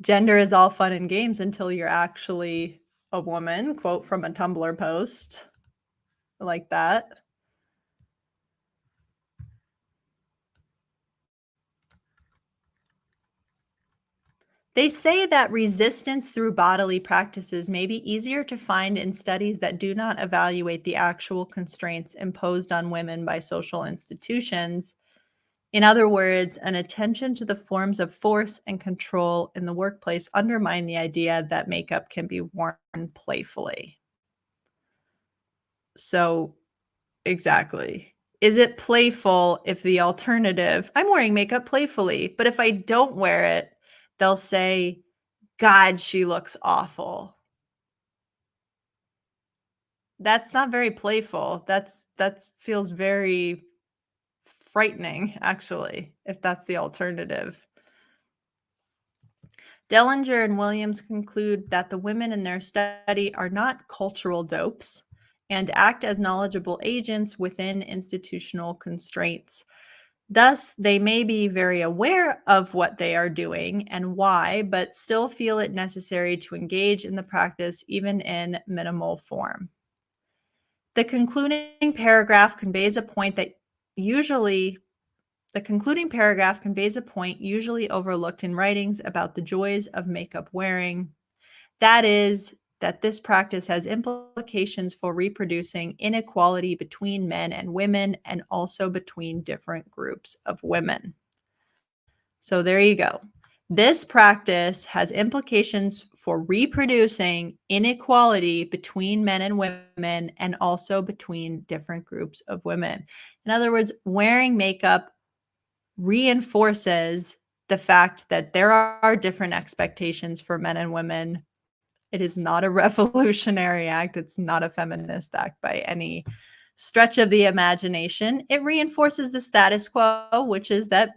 Gender is all fun and games until you're actually a woman. Quote from a Tumblr post. I like that. They say that resistance through bodily practices may be easier to find in studies that do not evaluate the actual constraints imposed on women by social institutions. In other words, an attention to the forms of force and control in the workplace undermine the idea that makeup can be worn playfully. So, exactly. Is it playful if the alternative, I'm wearing makeup playfully, but if I don't wear it, they'll say, God, she looks awful. That's not very playful. That feels very frightening, actually, if that's the alternative. Dellinger and Williams conclude that the women in their study are not cultural dopes and act as knowledgeable agents within institutional constraints. Thus, they may be very aware of what they are doing and why, but still feel it necessary to engage in the practice even in minimal form. The concluding paragraph conveys a point usually overlooked in writings about the joys of makeup wearing. That is, that this practice has implications for reproducing inequality between men and women and also between different groups of women. So there you go. This practice has implications for reproducing inequality between men and women and also between different groups of women. In other words, wearing makeup reinforces the fact that there are different expectations for men and women. It is not a revolutionary act. It's not a feminist act by any stretch of the imagination. It reinforces the status quo, which is that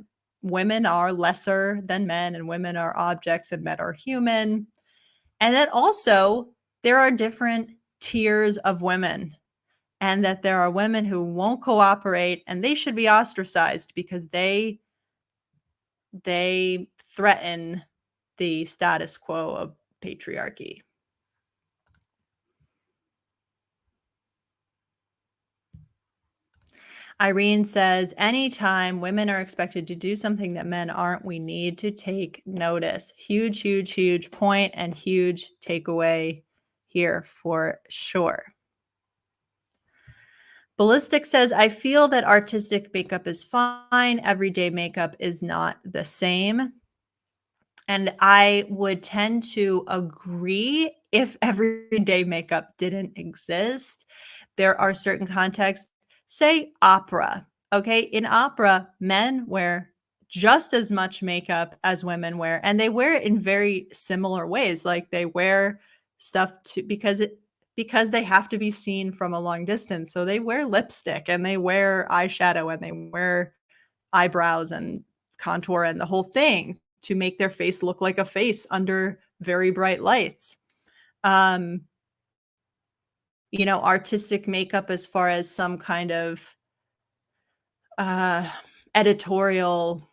women are lesser than men and women are objects and men are human. And that also there are different tiers of women and that there are women who won't cooperate and they should be ostracized because they threaten the status quo of patriarchy. Irene says, anytime women are expected to do something that men aren't, we need to take notice. Huge, huge, huge point and huge takeaway here for sure. Ballistic says, I feel that artistic makeup is fine. Everyday makeup is not the same. And I would tend to agree if everyday makeup didn't exist. There are certain contexts, say opera. Okay, in opera, men wear just as much makeup as women wear, and they wear it in very similar ways. Like they wear stuff because they have to be seen from a long distance. So they wear lipstick and they wear eyeshadow and they wear eyebrows and contour and the whole thing to make their face look like a face under very bright lights. Artistic makeup as far as some kind of editorial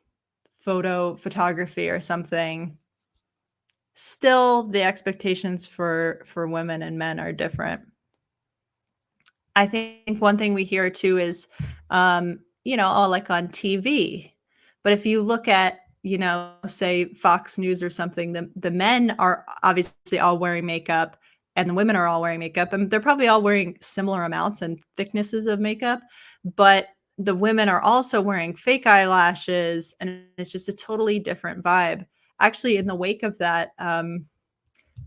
photography or something. Still, the expectations for women and men are different. I think one thing we hear too is, like on TV. But if you look at, say Fox News or something, the men are obviously all wearing makeup and the women are all wearing makeup and they're probably all wearing similar amounts and thicknesses of makeup. But the women are also wearing fake eyelashes and it's just a totally different vibe. Actually, in the wake of that,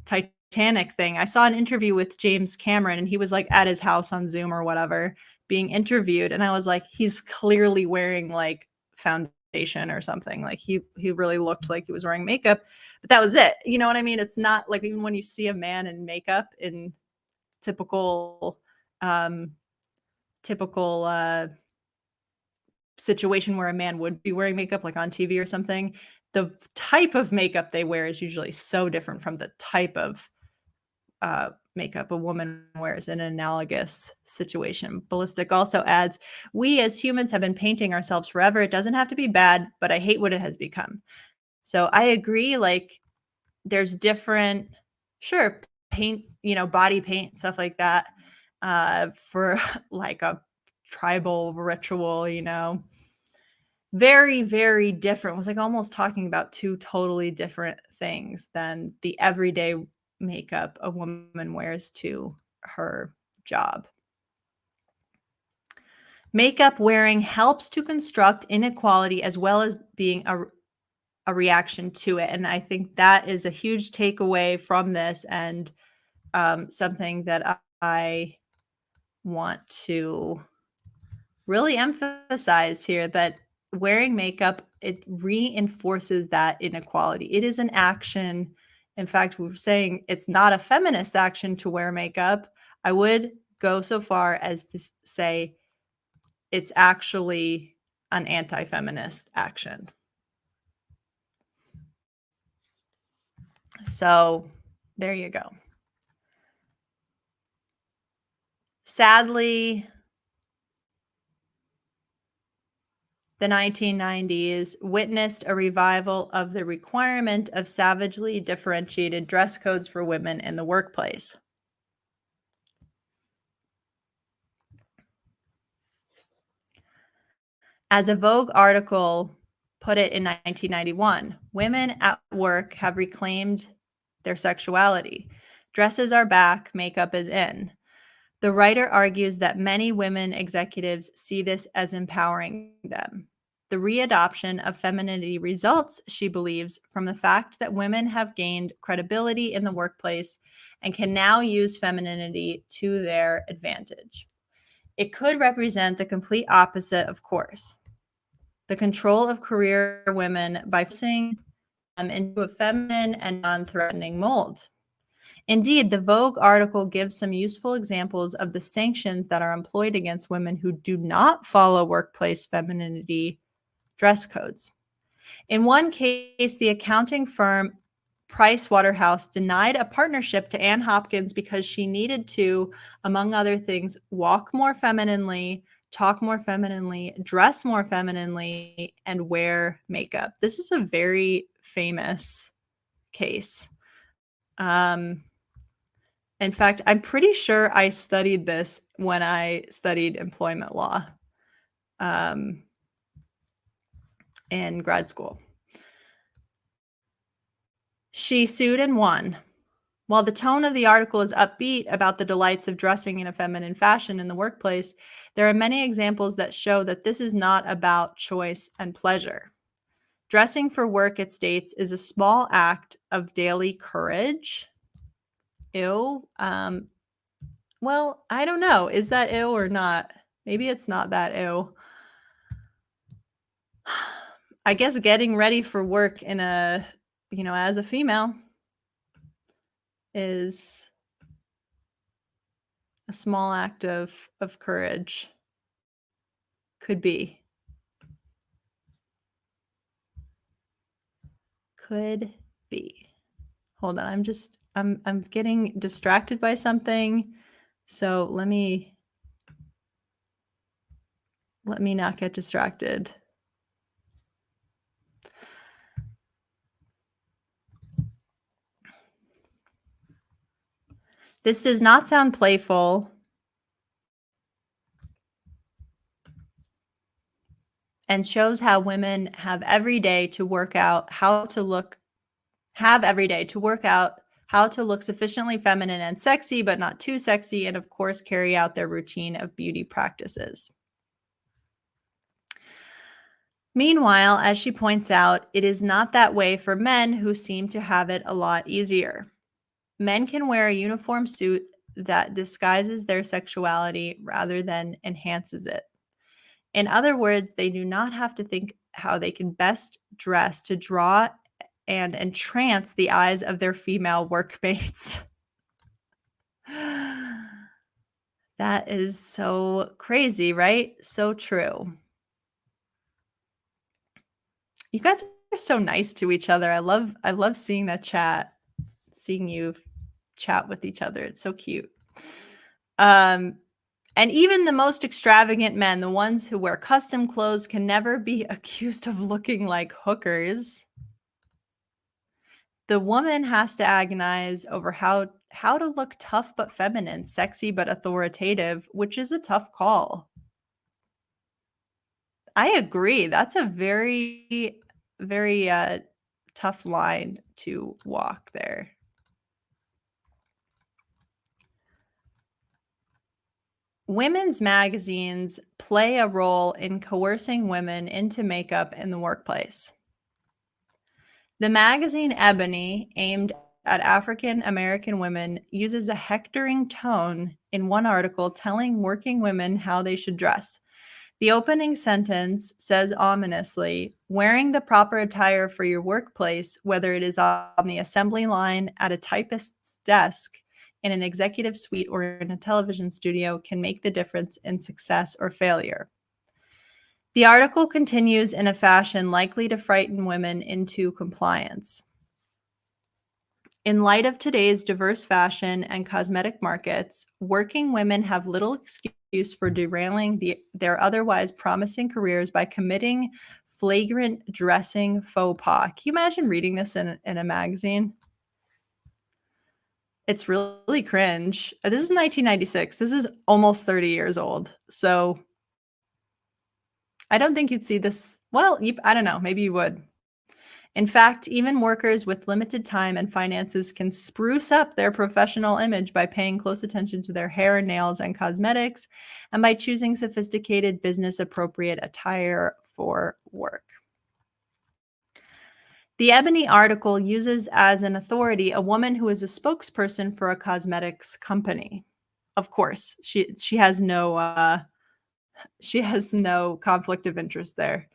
Titanic thing, I saw an interview with James Cameron and he was like at his house on Zoom or whatever being interviewed. And I was like, he's clearly wearing like foundation or something. Like he really looked like he was wearing makeup, but that was it. You know what I mean? It's not like even when you see a man in makeup in typical situation where a man would be wearing makeup like on TV or something, the type of makeup they wear is usually so different from the type of makeup a woman wears in an analogous situation. Ballistic also adds, we as humans have been painting ourselves forever. It doesn't have to be bad, but I hate what it has become. So I agree, like there's different, sure, paint, body paint, stuff like that for like a tribal ritual, very, very different. It was like almost talking about two totally different things than the everyday makeup a woman wears to her job. Makeup wearing helps to construct inequality as well as being a reaction to it. And I think that is a huge takeaway from this and something that I want to really emphasize here, that wearing makeup, it reinforces that inequality. It is an action. In fact, we're saying it's not a feminist action to wear makeup. I would go so far as to say it's actually an anti-feminist action. So there you go. Sadly, the 1990s witnessed a revival of the requirement of savagely differentiated dress codes for women in the workplace. As a Vogue article put it in 1991, women at work have reclaimed their sexuality. Dresses are back, makeup is in. The writer argues that many women executives see this as empowering them. The readoption of femininity results, she believes, from the fact that women have gained credibility in the workplace and can now use femininity to their advantage. It could represent the complete opposite, of course, the control of career women by forcing them into a feminine and non-threatening mold. Indeed, the Vogue article gives some useful examples of the sanctions that are employed against women who do not follow workplace femininity dress codes. In one case, the accounting firm Price Waterhouse denied a partnership to Ann Hopkins because she needed to, among other things, walk more femininely, talk more femininely, dress more femininely, and wear makeup. This is a very famous case. In fact, I'm pretty sure I studied this when I studied employment law in grad school. She sued and won. While the tone of the article is upbeat about the delights of dressing in a feminine fashion in the workplace, there are many examples that show that this is not about choice and pleasure. Dressing for work, it states, is a small act of daily courage. Ew. Well, I don't know. Is that ew or not? Maybe it's not that ew. I guess getting ready for work in a, as a female is a small act of courage. Could be. Could be. Hold on. I'm getting distracted by something. So let me not get distracted. This does not sound playful and shows how women have every day to work out how to look sufficiently feminine and sexy, but not too sexy, and of course, carry out their routine of beauty practices. Meanwhile, as she points out, it is not that way for men who seem to have it a lot easier. Men can wear a uniform suit that disguises their sexuality rather than enhances it. In other words, they do not have to think how they can best dress to draw and entrance the eyes of their female workmates. That is so crazy, right? So true. You guys are so nice to each other. I love seeing that chat, seeing you chat with each other. It's so cute. And even the most extravagant men, the ones who wear custom clothes, can never be accused of looking like hookers. The woman has to agonize over how to look tough but feminine, sexy but authoritative, which is a tough call. I agree. That's a very, very tough line to walk there. Women's magazines play a role in coercing women into makeup in the workplace. The magazine Ebony, aimed at African American women, uses a hectoring tone in one article telling working women how they should dress. The opening sentence says ominously, "Wearing the proper attire for your workplace, whether it is on the assembly line, at a typist's desk, in an executive suite, or in a television studio, can make the difference in success or failure." The article continues in a fashion likely to frighten women into compliance. In light of today's diverse fashion and cosmetic markets, working women have little excuse for derailing their otherwise promising careers by committing flagrant dressing faux pas. Can you imagine reading this in a magazine? It's really cringe. This is 1996. This is almost 30 years old. So I don't think you'd see this. Well, I don't know. Maybe you would. In fact, even workers with limited time and finances can spruce up their professional image by paying close attention to their hair, nails, and cosmetics, and by choosing sophisticated business appropriate attire for work. The Ebony article uses as an authority a woman who is a spokesperson for a cosmetics company. Of course, she has no conflict of interest there.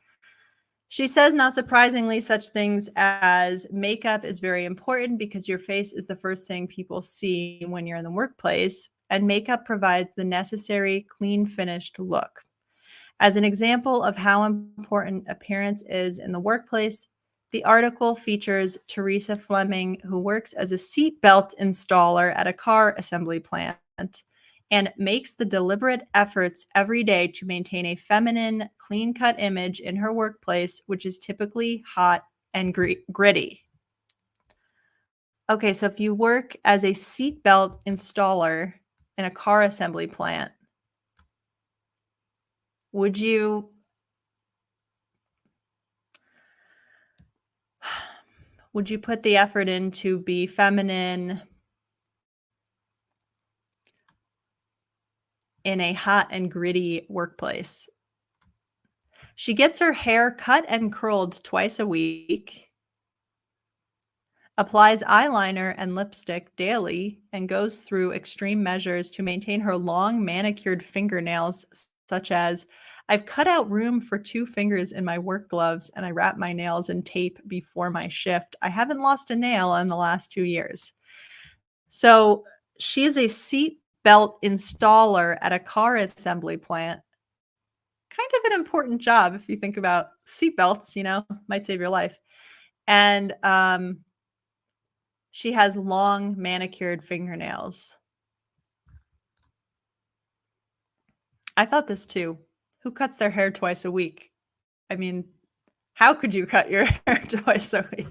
She says, not surprisingly, such things as makeup is very important because your face is the first thing people see when you're in the workplace, and makeup provides the necessary clean, finished look. As an example of how important appearance is in the workplace, the article features Teresa Fleming, who works as a seatbelt installer at a car assembly plant and makes the deliberate efforts every day to maintain a feminine, clean-cut image in her workplace, which is typically hot and gritty. Okay, so if you work as a seatbelt installer in a car assembly plant, would you put the effort in to be feminine in a hot and gritty workplace? She gets her hair cut and curled twice a week, applies eyeliner and lipstick daily, and goes through extreme measures to maintain her long manicured fingernails, such as, I've cut out room for 2 fingers in my work gloves and I wrap my nails in tape before my shift. I haven't lost a nail in the last 2 years. So she is a seat belt installer at a car assembly plant. Kind of an important job if you think about seat belts, might save your life. And she has long manicured fingernails. I thought this too. Who cuts their hair twice a week? I mean, how could you cut your hair twice a week?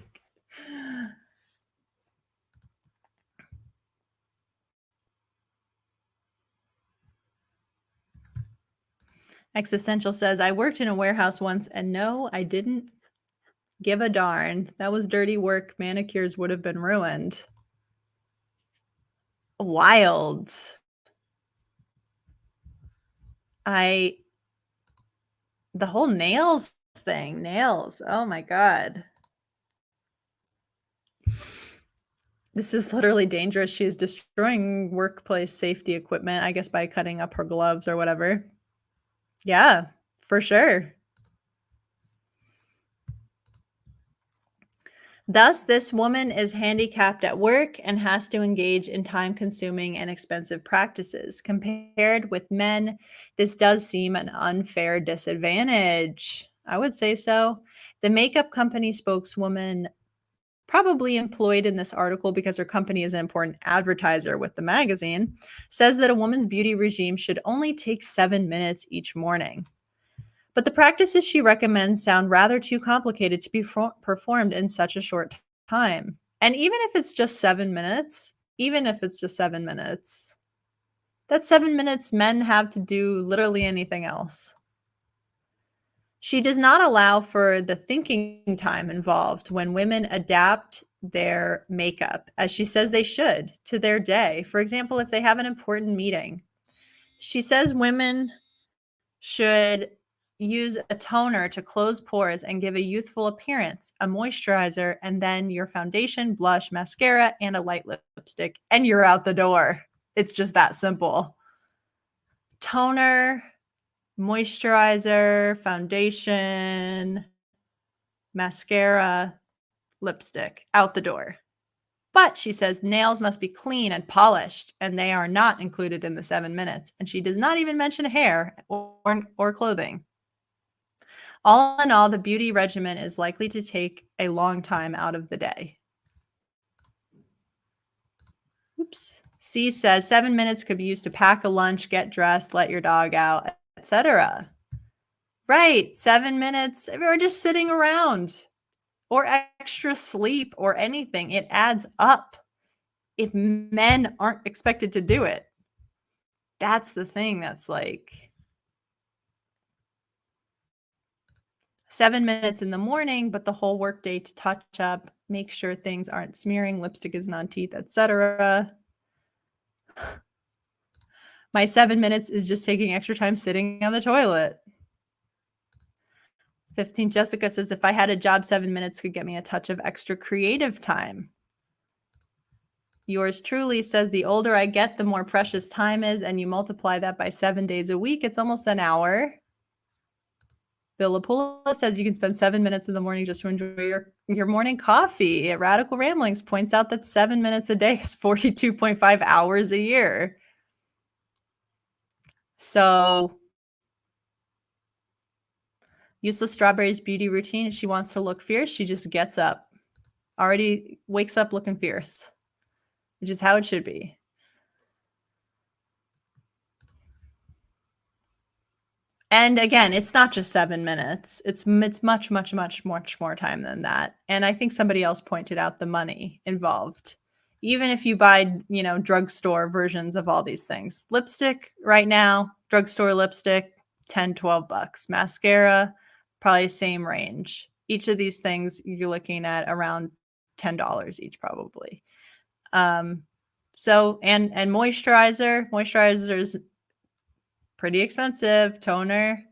Existential says, I worked in a warehouse once and no, I didn't give a darn. That was dirty work. Manicures would have been ruined. Wild. The whole nails thing. Nails. Oh my God. This is literally dangerous. She is destroying workplace safety equipment, I guess, by cutting up her gloves or whatever. Yeah, for sure. Thus, this woman is handicapped at work and has to engage in time-consuming and expensive practices. Compared with men, this does seem an unfair disadvantage. I would say so. The makeup company spokeswoman, probably employed in this article because her company is an important advertiser with the magazine, says that a woman's beauty regime should only take 7 minutes each morning. But the practices she recommends sound rather too complicated to be performed in such a short time. And even if it's just 7 minutes, that's 7 minutes men have to do literally anything else. She does not allow for the thinking time involved when women adapt their makeup, as she says they should, to their day. For example, if they have an important meeting. She says women should use a toner to close pores and give a youthful appearance, a moisturizer, and then your foundation, blush, mascara, and a light lipstick, and you're out the door. It's just that simple. Toner, moisturizer, foundation, mascara, lipstick, out the door. But she says nails must be clean and polished, and they are not included in the 7 minutes. And she does not even mention hair or clothing. All in all, the beauty regimen is likely to take a long time out of the day. Oops. C says 7 minutes could be used to pack a lunch, get dressed, let your dog out, etc. Right, 7 minutes, or just sitting around, or extra sleep, or anything. It adds up if men aren't expected to do it. That's the thing that's like 7 minutes in the morning, but the whole workday to touch up, make sure things aren't smearing, lipstick isn't on teeth, etc. My 7 minutes is just taking extra time sitting on the toilet. 15 Jessica says, if I had a job, 7 minutes could get me a touch of extra creative time. Yours truly says, the older I get, the more precious time is, and you multiply that by 7 days a week, it's almost an hour. Bill Lapula says you can spend 7 minutes in the morning just to enjoy your morning coffee. At Radical Ramblings points out that 7 minutes a day is 42.5 hours a year. So, Useless Strawberry's beauty routine, she wants to look fierce. She just gets up, already wakes up looking fierce, which is how it should be. And again, it's not just 7 minutes. It's much, much, much, much more time than that. And I think somebody else pointed out the money involved. Even if you buy, drugstore versions of all these things. Lipstick right now, drugstore lipstick, 10, 12 bucks. Mascara, probably same range. Each of these things you're looking at around $10 each probably. So, and moisturizer is pretty expensive. Toner.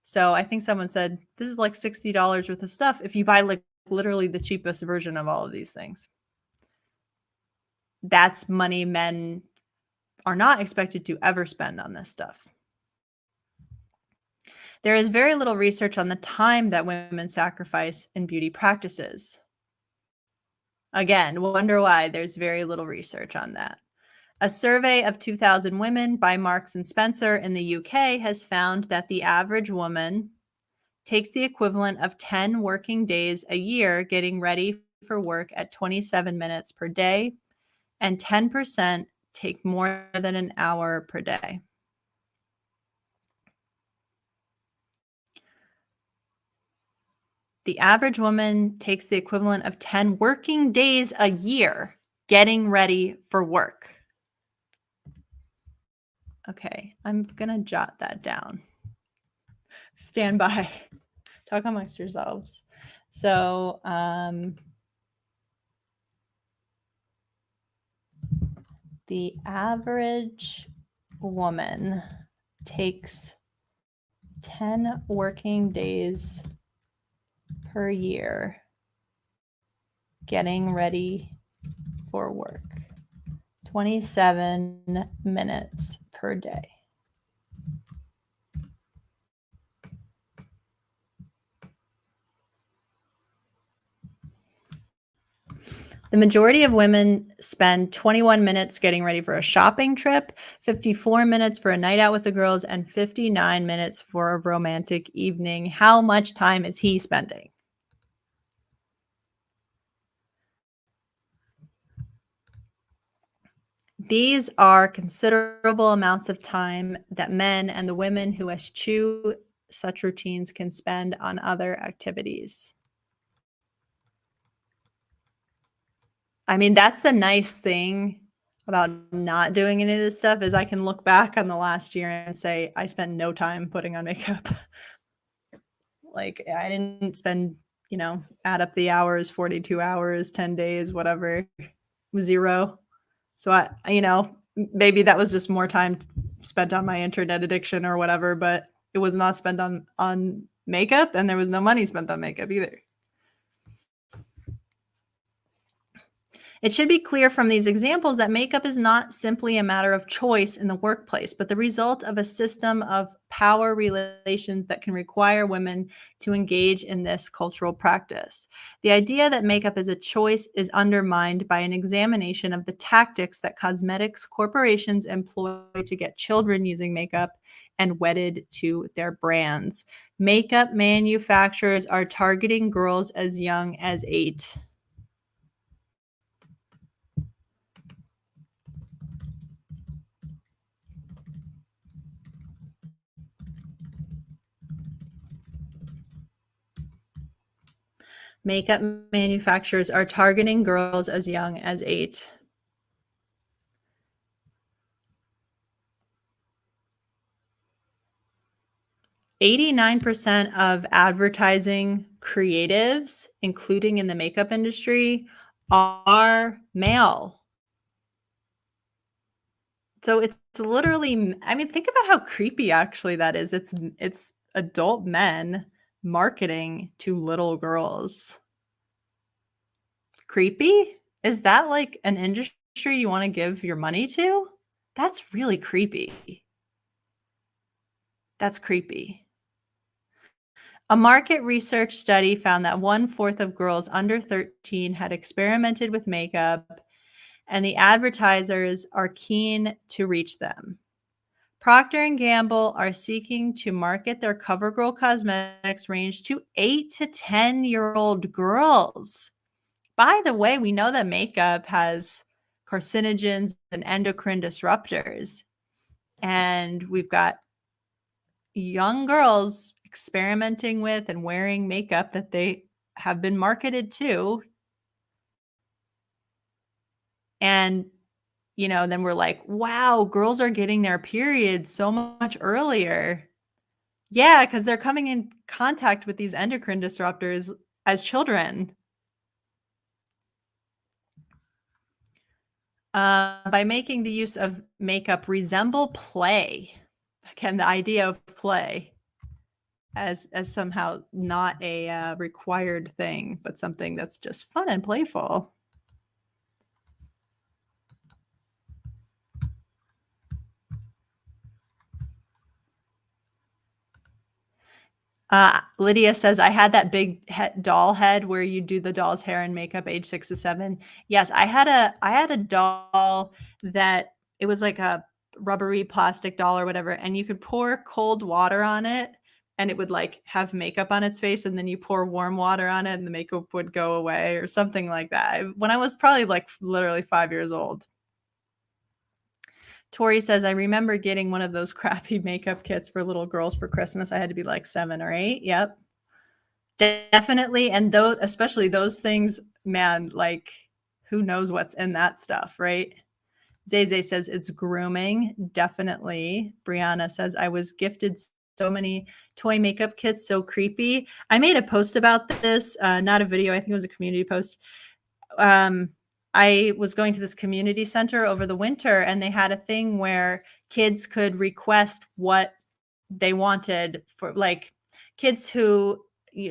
So I think someone said this is like $60 worth of stuff if you buy like literally the cheapest version of all of these things. That's money men are not expected to ever spend on this stuff. There is very little research on the time that women sacrifice in beauty practices. Again, wonder why there's very little research on that. A survey of 2,000 women by Marks and Spencer in the UK has found that the average woman takes the equivalent of 10 working days a year getting ready for work at 27 minutes per day, and 10% take more than an hour per day. The average woman takes the equivalent of 10 working days a year getting ready for work. Okay, I'm going to jot that down. Stand by. Talk amongst yourselves. So, the average woman takes 10 working days per year getting ready for work. 27 minutes per day. The majority of women spend 21 minutes getting ready for a shopping trip, 54 minutes for a night out with the girls, and 59 minutes for a romantic evening. How much time is he spending? These are considerable amounts of time that men and the women who eschew such routines can spend on other activities. I mean, that's the nice thing about not doing any of this stuff is I can look back on the last year and say, I spent no time putting on makeup. Like, I didn't spend, add up the hours, 42 hours, 10 days, whatever, 0. So maybe that was just more time spent on my internet addiction or whatever, but it was not spent on makeup, and there was no money spent on makeup either. It should be clear from these examples that makeup is not simply a matter of choice in the workplace, but the result of a system of power relations that can require women to engage in this cultural practice. The idea that makeup is a choice is undermined by an examination of the tactics that cosmetics corporations employ to get children using makeup and wedded to their brands. Makeup manufacturers are targeting girls as young as 8. Makeup manufacturers are targeting girls as young as 8. "89% of advertising creatives, including in the makeup industry, are male." So it's literally, I mean, think about how creepy actually that is. It's adult men marketing to little girls. Creepy? Is that like an industry you wanna give your money to? That's really creepy. That's creepy. A market research study found that 1/4 of girls under 13 had experimented with makeup, and the advertisers are keen to reach them. Procter and Gamble are seeking to market their CoverGirl cosmetics range to 8 to 10-year-old girls. By the way, we know that makeup has carcinogens and endocrine disruptors, and we've got young girls experimenting with and wearing makeup that they have been marketed to. And, then we're like, wow, girls are getting their periods so much earlier. Yeah, because they're coming in contact with these endocrine disruptors as children. By making the use of makeup resemble play. Again, the idea of play as somehow not a, required thing, but something that's just fun and playful. Lydia says, "I had that big doll head where you do the doll's hair and makeup age 6 to 7." Yes, I had a doll that it was like a rubbery plastic doll or whatever, and you could pour cold water on it, and it would, like, have makeup on its face, and then you pour warm water on it, and the makeup would go away or something like that. When I was probably, like, literally 5 years old. Tori says, "I remember getting one of those crappy makeup kits for little girls for Christmas. I had to be, like, 7 or 8." Yep. Definitely, and though especially those things, man, like, who knows what's in that stuff, right? Zay says, "It's grooming." Definitely. Brianna says, "I was gifted so many toy makeup kits, so creepy." I made a post about this, not a video, I think it was a community post. Um, I was going to this community center over the winter, and they had a thing where kids could request what they wanted for, like, kids who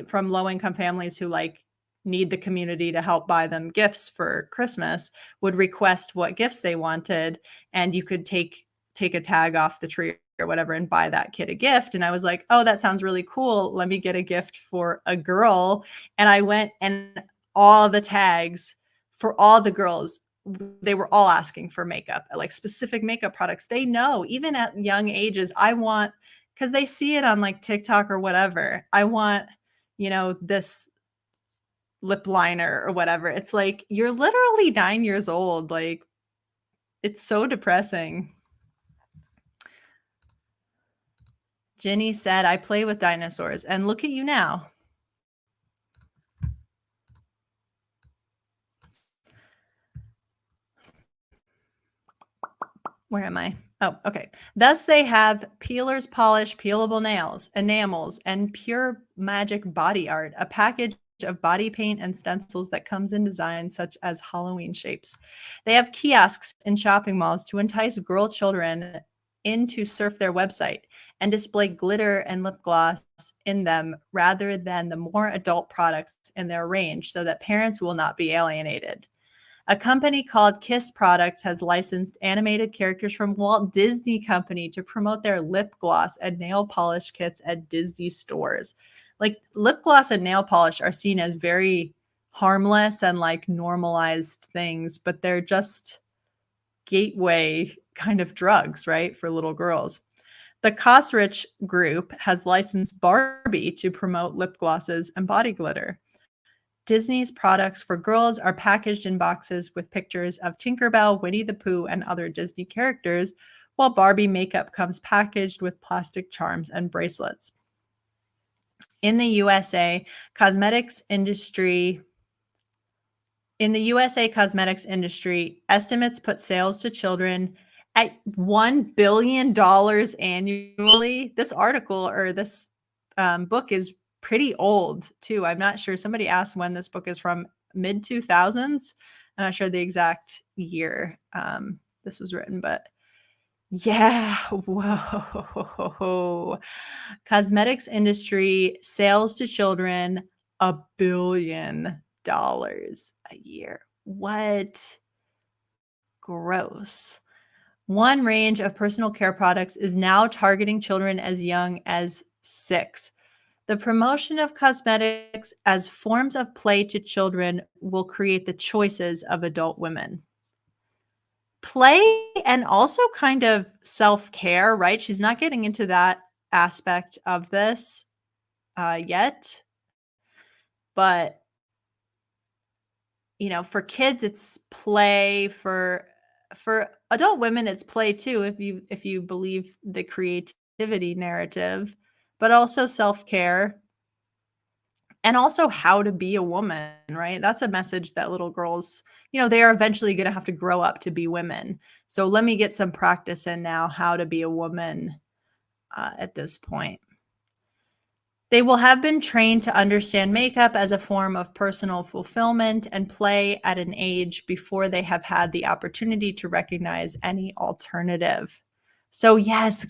from low income families who like need the community to help buy them gifts for Christmas would request what gifts they wanted, and you could take a tag off the tree or whatever and buy that kid a gift. And I was like, oh, that sounds really cool, let me get a gift for a girl. And I went, and all the tags for all the girls, they were all asking for makeup, like specific makeup products. They know even at young ages, I want, because they see it on like TikTok or whatever. I want, this lip liner or whatever. It's like, you're literally 9 years old. Like, it's so depressing. Jenny said, "I play with dinosaurs, and look at you now." Where am I? Oh, okay. Thus they have peelers, polish, peelable nails, enamels, and pure magic body art, a package of body paint and stencils that comes in designs such as Halloween shapes. They have kiosks in shopping malls to entice girl children in to surf their website and display glitter and lip gloss in them rather than the more adult products in their range so that parents will not be alienated. A company called Kiss Products has licensed animated characters from Walt Disney Company to promote their lip gloss and nail polish kits at Disney stores. Like, lip gloss and nail polish are seen as very harmless and like normalized things, but they're just gateway kind of drugs, right, for little girls. The Cosrich Group has licensed Barbie to promote lip glosses and body glitter. Disney's products for girls are packaged in boxes with pictures of Tinkerbell, Winnie the Pooh, and other Disney characters, while Barbie makeup comes packaged with plastic charms and bracelets. In the USA, cosmetics industry in the USA cosmetics industry, estimates put sales to children at $1 billion annually. This article or this book is pretty old too. I'm not sure. Somebody asked when this book is from, mid 2000s. I'm not sure the exact year this was written, but yeah, whoa. Cosmetics industry sales to children $1 billion a year. What? Gross. One range of personal care products is now targeting children as young as 6. The promotion of cosmetics as forms of play to children will create the choices of adult women. Play and also kind of self-care, right? She's not getting into that aspect of this yet, but for kids it's play, for adult women it's play too, if you believe the creativity narrative, but also self-care and also how to be a woman, right? That's a message that little girls, they are eventually going to have to grow up to be women. So let me get some practice in now how to be a woman at this point. They will have been trained to understand makeup as a form of personal fulfillment and play at an age before they have had the opportunity to recognize any alternative. So yes,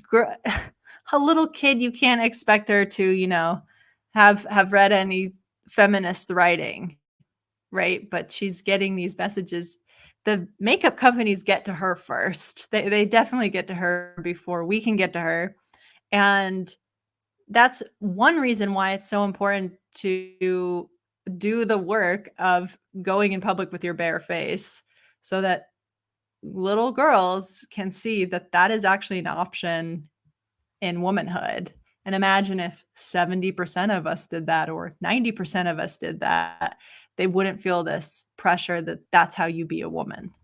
a little kid, you can't expect her to, have read any feminist writing, right? But she's getting these messages. The makeup companies get to her first. They definitely get to her before we can get to her. And that's one reason why it's so important to do the work of going in public with your bare face so that little girls can see that that is actually an option in womanhood. And imagine if 70% of us did that or 90% of us did that, they wouldn't feel this pressure that that's how you be a woman.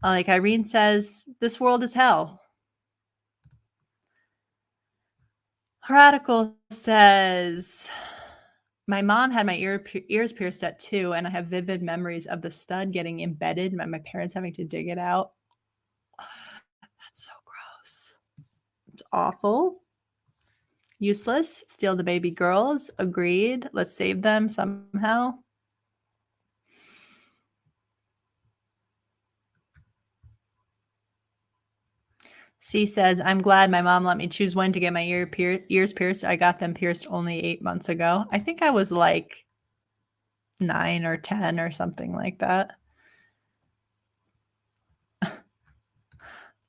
Like Irene says, this world is hell. Her article says, my mom had my ears pierced at 2, and I have vivid memories of the stud getting embedded and my parents having to dig it out. That's so gross. It's awful. Useless. Steal the baby girls. Agreed. Let's save them somehow. C says, I'm glad my mom let me choose when to get my ears pierced. I got them pierced only 8 months ago. I think I was like 9 or 10 or something like that.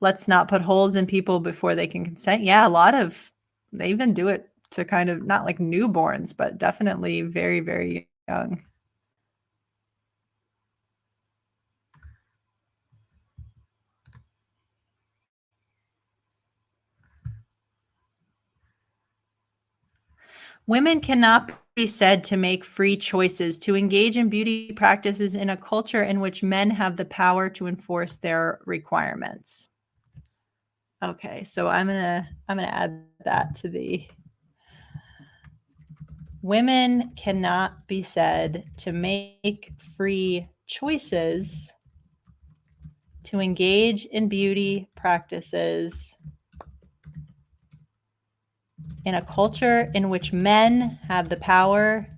Let's not put holes in people before they can consent. Yeah, they even do it to kind of not like newborns, but definitely very, very young. Women cannot be said to make free choices, to engage in beauty practices in a culture in which men have the power to enforce their requirements. Okay, so I'm gonna add that to the women cannot be said to make free choices, to engage in beauty practices in a culture in which men have the power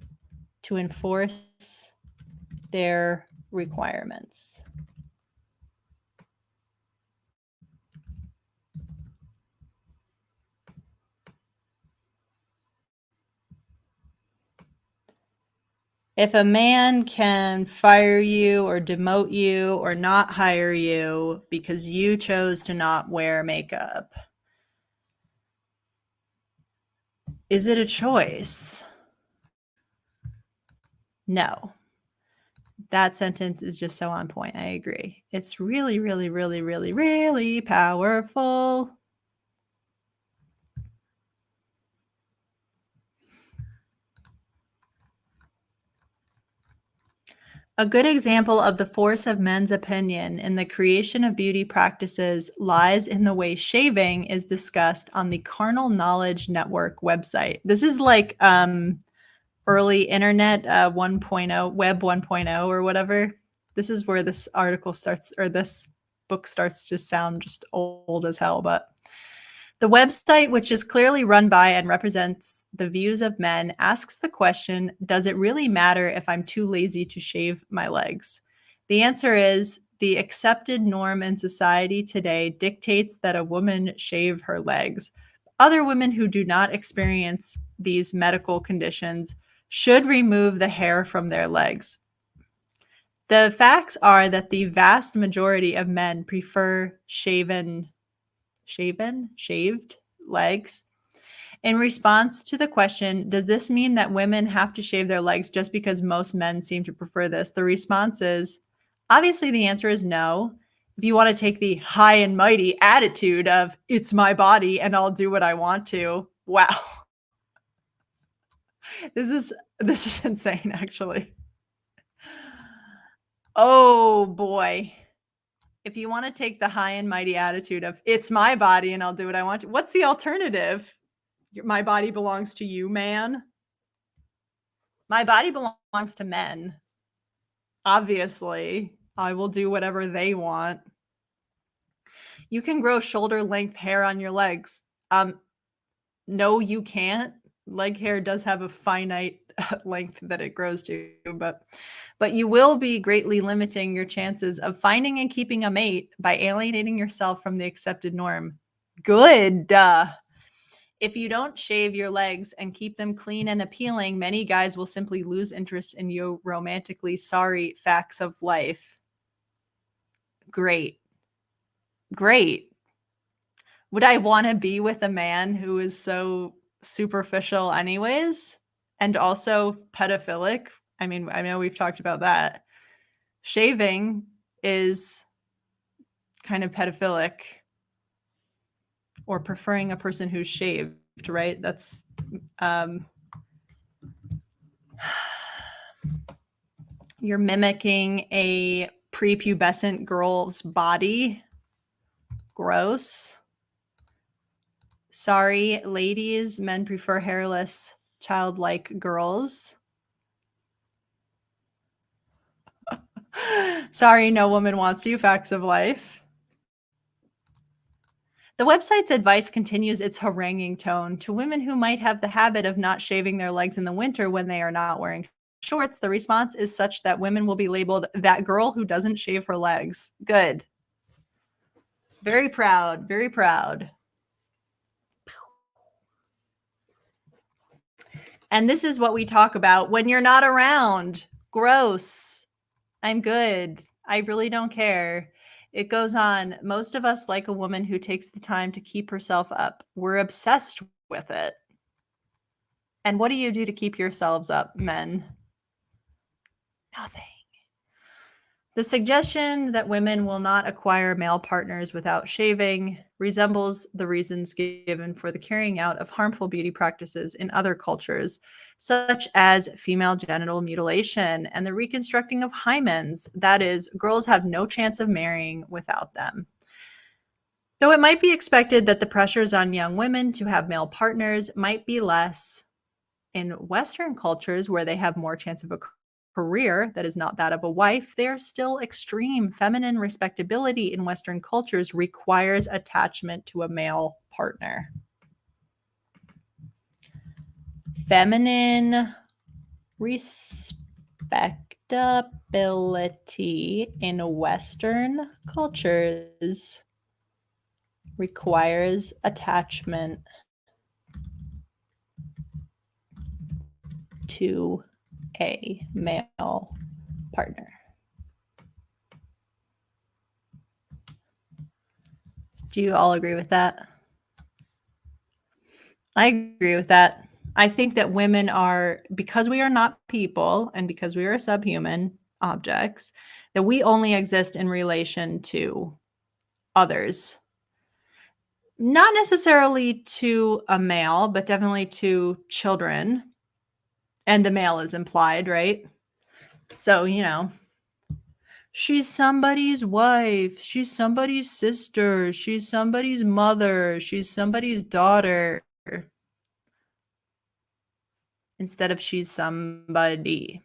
to enforce their requirements. If a man can fire you or demote you or not hire you because you chose to not wear makeup, is it a choice? No. That sentence is just so on point. I agree. It's really, really, really, really, really powerful. A good example of the force of men's opinion in the creation of beauty practices lies in the way shaving is discussed on the Carnal Knowledge Network website. This is like early internet 1.0, web 1.0 or whatever. This is where this article starts, or this book starts to sound just old as hell. But the website, which is clearly run by and represents the views of men, asks the question, does it really matter if I'm too lazy to shave my legs? The answer is the accepted norm in society today dictates that a woman shave her legs. Other women who do not experience these medical conditions should remove the hair from their legs. The facts are that the vast majority of men prefer shaved legs. In response to the question, does this mean that women have to shave their legs just because most men seem to prefer this? The response is, obviously the answer is no. If you want to take the high and mighty attitude of it's my body and I'll do what I want to, wow. This is insane, actually. Oh boy. If you want to take the high and mighty attitude of it's my body and I'll do what I want to, what's the alternative? My body belongs to you, man. My body belongs to men. Obviously, I will do whatever they want. You can grow shoulder length hair on your legs. No, you can't. Leg hair does have a finite length that it grows to, but you will be greatly limiting your chances of finding and keeping a mate by alienating yourself from the accepted norm. Good. If you don't shave your legs and keep them clean and appealing, many guys will simply lose interest in you romantically. Sorry, facts of life. Great. Would I want to be with a man who is so superficial anyways? And also pedophilic? I mean, I know we've talked about that. Shaving is kind of pedophilic, or preferring a person who's shaved, right? That's you're mimicking a prepubescent girl's body. Gross. Sorry, ladies, men prefer hairless, childlike girls. Sorry, no woman wants you. Facts of life. The website's advice continues its haranguing tone. To women who might have the habit of not shaving their legs in the winter when they are not wearing shorts, the response is such that women will be labeled that girl who doesn't shave her legs. Good. Very proud. Very proud. And this is what we talk about when you're not around. Gross. I'm good. I really don't care. It goes on. Most of us like a woman who takes the time to keep herself up. We're obsessed with it. And what do you do to keep yourselves up, men? Nothing. The suggestion that women will not acquire male partners without shaving resembles the reasons given for the carrying out of harmful beauty practices in other cultures, such as female genital mutilation and the reconstructing of hymens. That is, girls have no chance of marrying without them. Though it might be expected that the pressures on young women to have male partners might be less in Western cultures where they have more chance of a career that is not that of a wife, they are still extreme. Feminine respectability in Western cultures requires attachment to a male partner. Feminine respectability in Western cultures requires attachment to a male partner. Do you all agree with that? I agree with that. I think that women are, because we are not people and because we are subhuman objects, that we only exist in relation to others. Not necessarily to a male, but definitely to children. And the male is implied, right? So, you know, She's somebody's wife. She's somebody's sister. She's somebody's mother. She's somebody's daughter. Instead of she's somebody.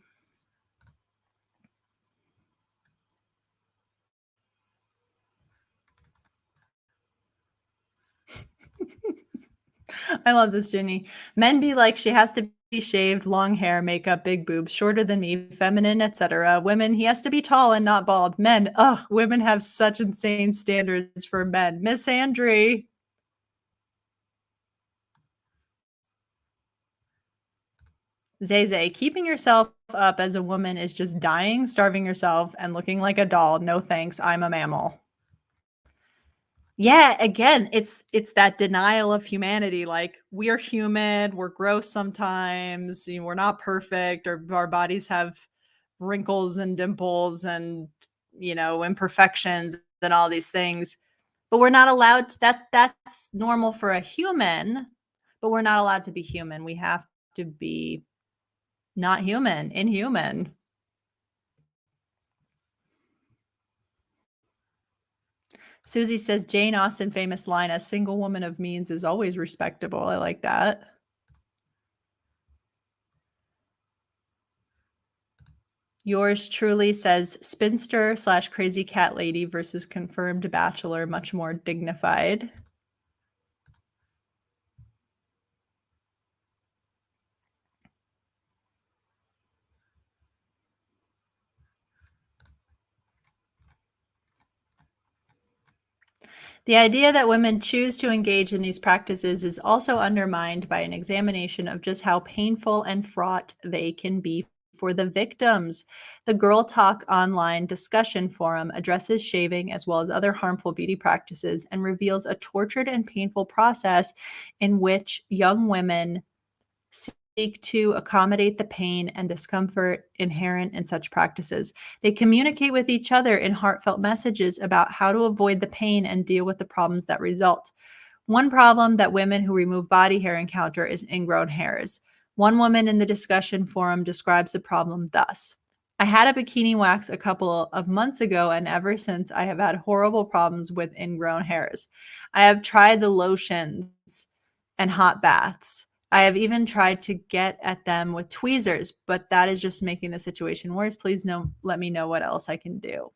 I love this, Ginny. Men be like, she has to be shaved, long hair, makeup, big boobs, shorter than me, feminine, etc. Women, he has to be tall and not bald. Men, ugh, women have such insane standards for men. Miss Andre. Zay, keeping yourself up as a woman is just dying, starving yourself, and looking like a doll. No thanks, I'm a mammal. Yeah, again, it's that denial of humanity, like, we're human, we're gross sometimes, you know, we're not perfect, our bodies have wrinkles and dimples and, you know, imperfections and all these things, but we're not allowed to, that's normal for a human, but we're not allowed to be human. We have to be not human, inhuman. Susie says, Jane Austen famous line, "A single woman of means is always respectable." I like that. Yours truly says, spinster slash crazy cat lady versus confirmed bachelor, much more dignified. The idea that women choose to engage in these practices is also undermined by an examination of just how painful and fraught they can be for the victims. The Girl Talk online discussion forum addresses shaving as well as other harmful beauty practices and reveals a tortured and painful process in which young women seek to accommodate the pain and discomfort inherent in such practices. They communicate with each other in heartfelt messages about how to avoid the pain and deal with the problems that result. One problem that women who remove body hair encounter is ingrown hairs. One woman in the discussion forum describes the problem thus: I had a bikini wax a couple of months ago, and ever since I have had horrible problems with ingrown hairs. I have tried the lotions and hot baths. I have even tried to get at them with tweezers, but that is just making the situation worse. Please let me know what else I can do.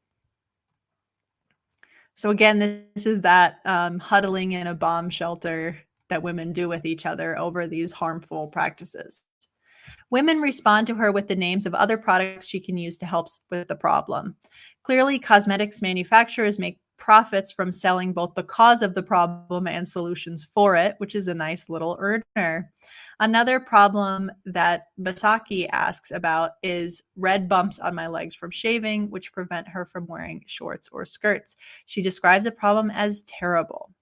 So again, this is that huddling in a bomb shelter that women do with each other over these harmful practices. Women respond to her with the names of other products she can use to help with the problem. Clearly, cosmetics manufacturers make profits from selling both the cause of the problem and solutions for it, which is a nice little earner. Another problem that Basaki asks about is red bumps on my legs from shaving, which prevent her from wearing shorts or skirts. She describes the problem as terrible.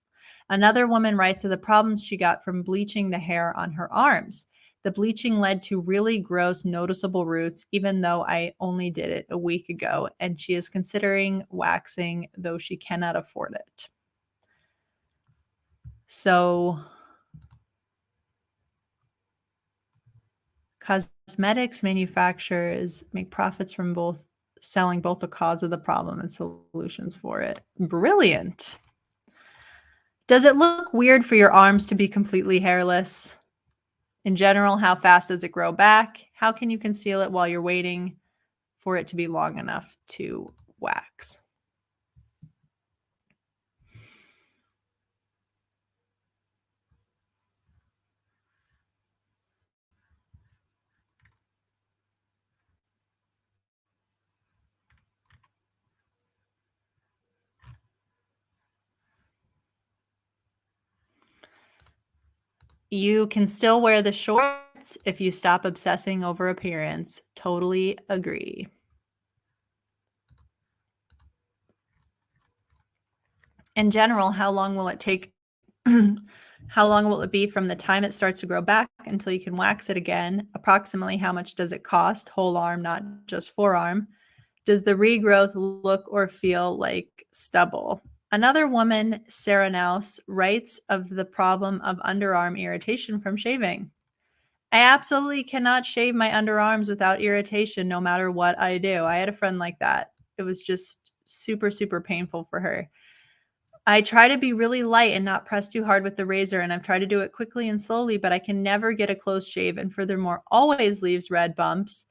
Another woman writes of the problems she got from bleaching the hair on her arms. The bleaching led to really gross, noticeable roots, even though I only did it a week ago, and she is considering waxing, though she cannot afford it. So, cosmetics manufacturers make profits from both selling both the cause of the problem and solutions for it. Brilliant. Does it look weird for your arms to be completely hairless? In general, how fast does it grow back? How can you conceal it while you're waiting for it to be long enough to wax? You can still wear the shorts if you stop obsessing over appearance. Totally agree. In general, how long will it take? How long will it be from the time it starts to grow back until you can wax it again? Approximately how much does it cost? Whole arm, not just forearm. Does the regrowth look or feel like stubble? Another woman, Sarah Nouse, writes of the problem of underarm irritation from shaving. I absolutely cannot shave my underarms without irritation no matter what I do. I had a friend like that. It was just super, super painful for her. I try to be really light and not press too hard with the razor, and I've tried to do it quickly and slowly, but I can never get a close shave, and furthermore, always leaves red bumps.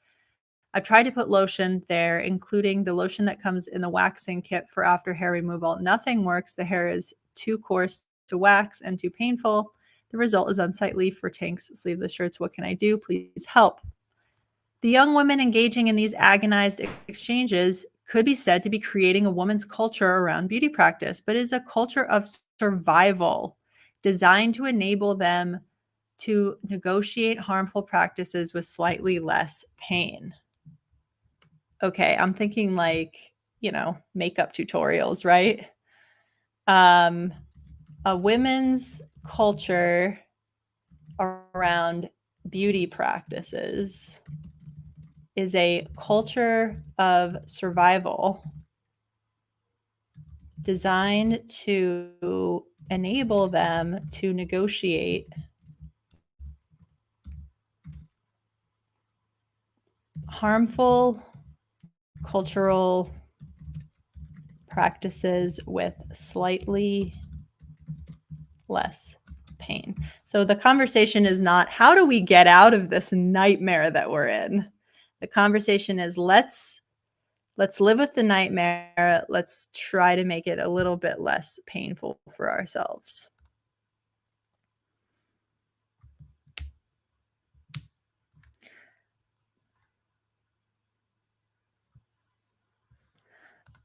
I've tried to put lotion there, including the lotion that comes in the waxing kit for after hair removal. Nothing works. The hair is too coarse to wax and too painful. The result is unsightly for tanks, sleeveless shirts. What can I do? Please help. The young women engaging in these agonized exchanges could be said to be creating a woman's culture around beauty practice, but is a culture of survival designed to enable them to negotiate harmful practices with slightly less pain. Okay, I'm thinking like, makeup tutorials, right? A women's culture around beauty practices is a culture of survival designed to enable them to negotiate harmful cultural practices with slightly less pain. So the conversation is not, how do we get out of this nightmare that we're in? The conversation is, let's live with the nightmare. Let's try to make it a little bit less painful for ourselves.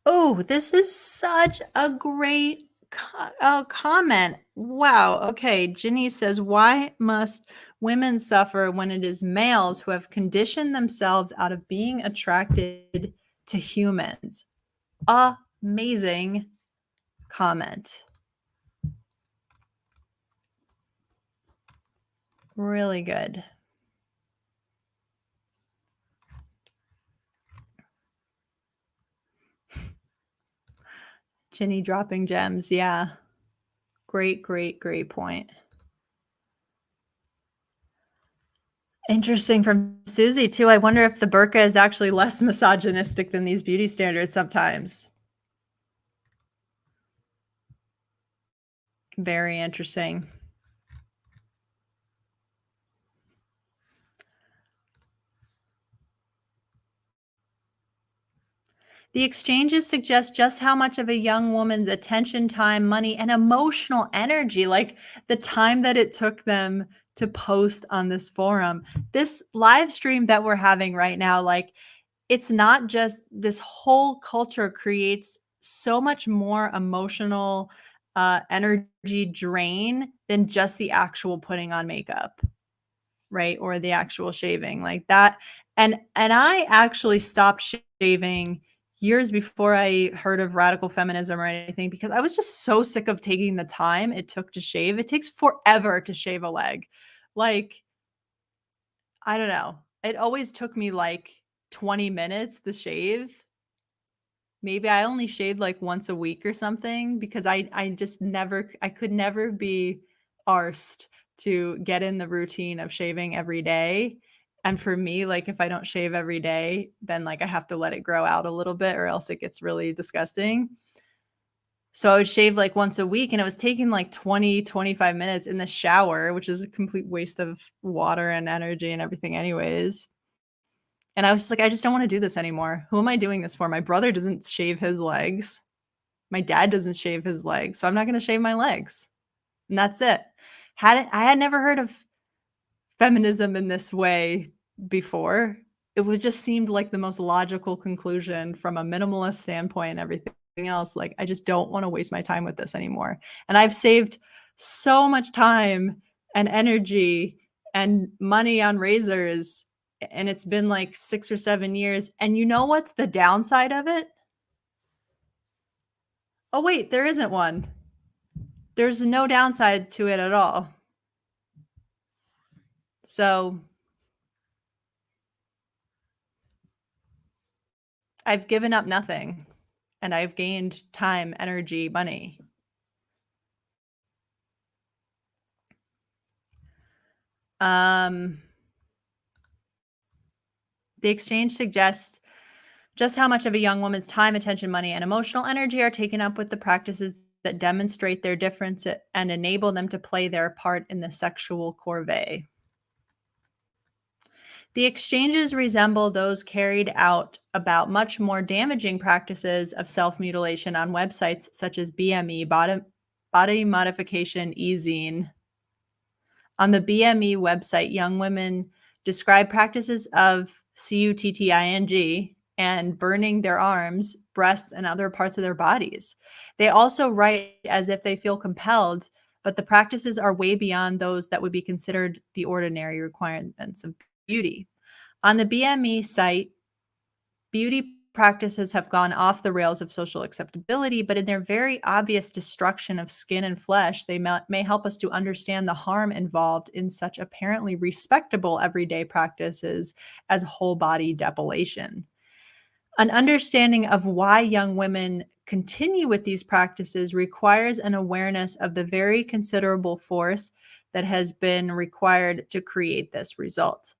Oh, this is such a great comment. Wow. Okay. Ginny says, why must women suffer when it is males who have conditioned themselves out of being attracted to humans? Amazing comment. Really good. Ginny dropping gems. Yeah. Great, great, great point. Interesting from Susie, too. I wonder if the burqa is actually less misogynistic than these beauty standards sometimes. Very interesting. The exchanges suggest just how much of a young woman's attention, time, money, and emotional energy, like the time that it took them to post on this forum. This live stream that we're having right now, like, it's not just, this whole culture creates so much more emotional energy drain than just the actual putting on makeup, right? Or the actual shaving like that. And I actually stopped shaving years before I heard of radical feminism or anything, because I was just so sick of taking the time it took to shave. It takes forever to shave a leg. Like, I don't know. It always took me like 20 minutes to shave. Maybe I only shaved like once a week or something, because I just never, I could never be arsed to get in the routine of shaving every day. And for me, like, if I don't shave every day, then like I have to let it grow out a little bit or else it gets really disgusting. So I would shave like once a week, and it was taking like 20, 25 minutes in the shower, which is a complete waste of water and energy and everything anyways. And I was just like, I just don't want to do this anymore. Who am I doing this for? My brother doesn't shave his legs. My dad doesn't shave his legs. So I'm not going to shave my legs. And that's it. I had never heard of feminism in this way before. It would just seemed like the most logical conclusion from a minimalist standpoint and everything else. Like, I just don't want to waste my time with this anymore. And I've saved so much time and energy and money on razors, and it's been like 6 or 7 years. And you know what's the downside of it? Oh, wait, there isn't one. There's no downside to it at all. So I've given up nothing, and I've gained time, energy, money. The exchange suggests Just how much of a young woman's time, attention, money, and emotional energy are taken up with the practices that demonstrate their difference and enable them to play their part in the sexual corvée. The exchanges resemble those carried out about much more damaging practices of self-mutilation on websites such as BME, Body Modification e-zine. On the BME website, young women describe practices of cutting and burning their arms, breasts, and other parts of their bodies. They also write as if they feel compelled, but the practices are way beyond those that would be considered the ordinary requirements of beauty. On the BME site, beauty practices have gone off the rails of social acceptability, but in their very obvious destruction of skin and flesh, they may help us to understand the harm involved in such apparently respectable everyday practices as whole body depilation. An understanding of why young women continue with these practices requires an awareness of the very considerable force that has been required to create this result.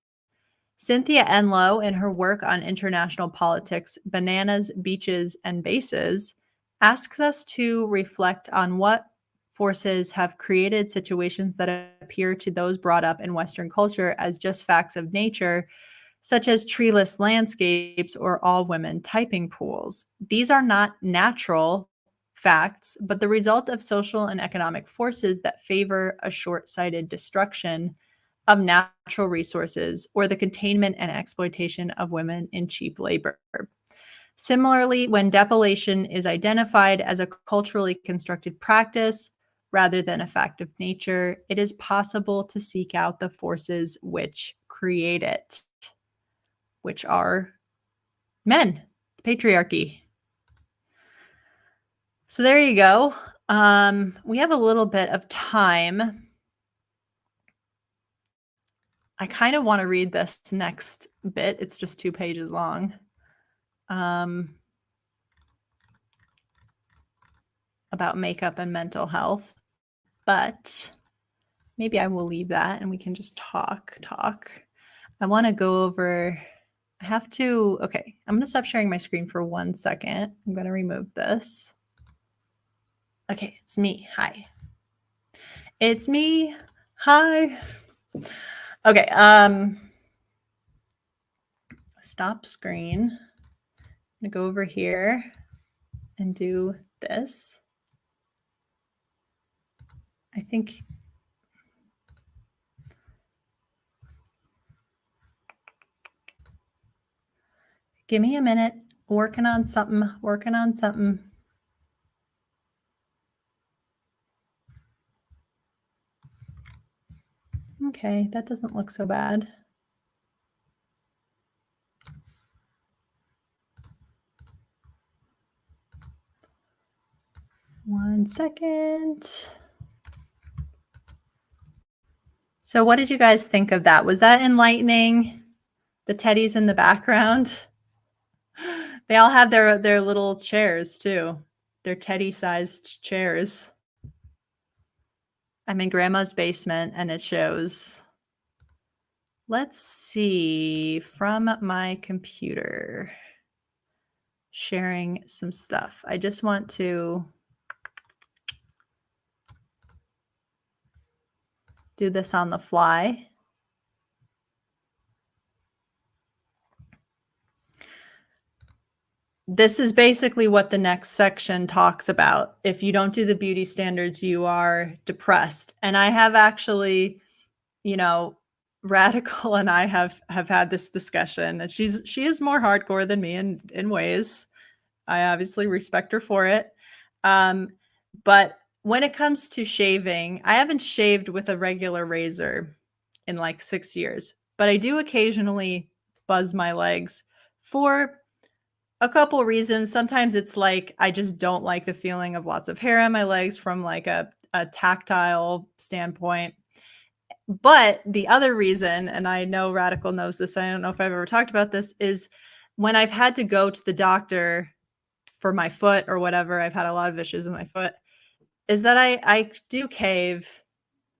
Cynthia Enloe, in her work on international politics, Bananas, Beaches, and Bases, asks us to reflect on what forces have created situations that appear to those brought up in Western culture as just facts of nature, such as treeless landscapes or all women typing pools. These are not natural facts, but the result of social and economic forces that favor a short-sighted destruction of natural resources or the containment and exploitation of women in cheap labor. Similarly, when depilation is identified as a culturally constructed practice rather than a fact of nature, it is possible to seek out the forces which create it, which are men, patriarchy. So there you go. We have a little bit of time. I kind of want to read this next bit. It's just 2 pages long. About makeup and mental health, but maybe I will leave that and we can just talk. I want to go over, okay, I'm going to stop sharing my screen for 1 second. I'm going to remove this. Okay, it's me. Hi. It's me. Hi. Okay, stop screen. I'm going to go over here and do this. I think give me a minute. Working on something. Okay, that doesn't look so bad. One second. So what did you guys think of that? Was that enlightening? The teddies in the background? They all have their little chairs too. They're teddy-sized chairs. I'm in grandma's basement and it shows. Let's see, from my computer, sharing some stuff. I just want to do this on the fly. This is basically what the next section talks about. If you don't do the beauty standards, you are depressed. And I have actually, you know, Radical and I have had this discussion, and she is more hardcore than me in ways. I obviously respect her for it. But when it comes to shaving, I haven't shaved with a regular razor in like 6 years, but I do occasionally buzz my legs for a couple reasons. Sometimes it's like I just don't like the feeling of lots of hair on my legs from like a tactile standpoint. But the other reason, and I know Radical knows this, I don't know if I've ever talked about this, is when I've had to go to the doctor for my foot or whatever, I've had a lot of issues with my foot, is that I do cave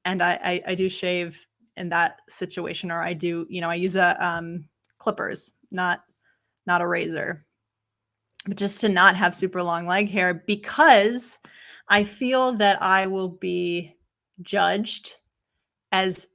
and I do shave in that situation, or I do, I use a clippers, not a razor. but just to not have super long leg hair because I feel that I will be judged as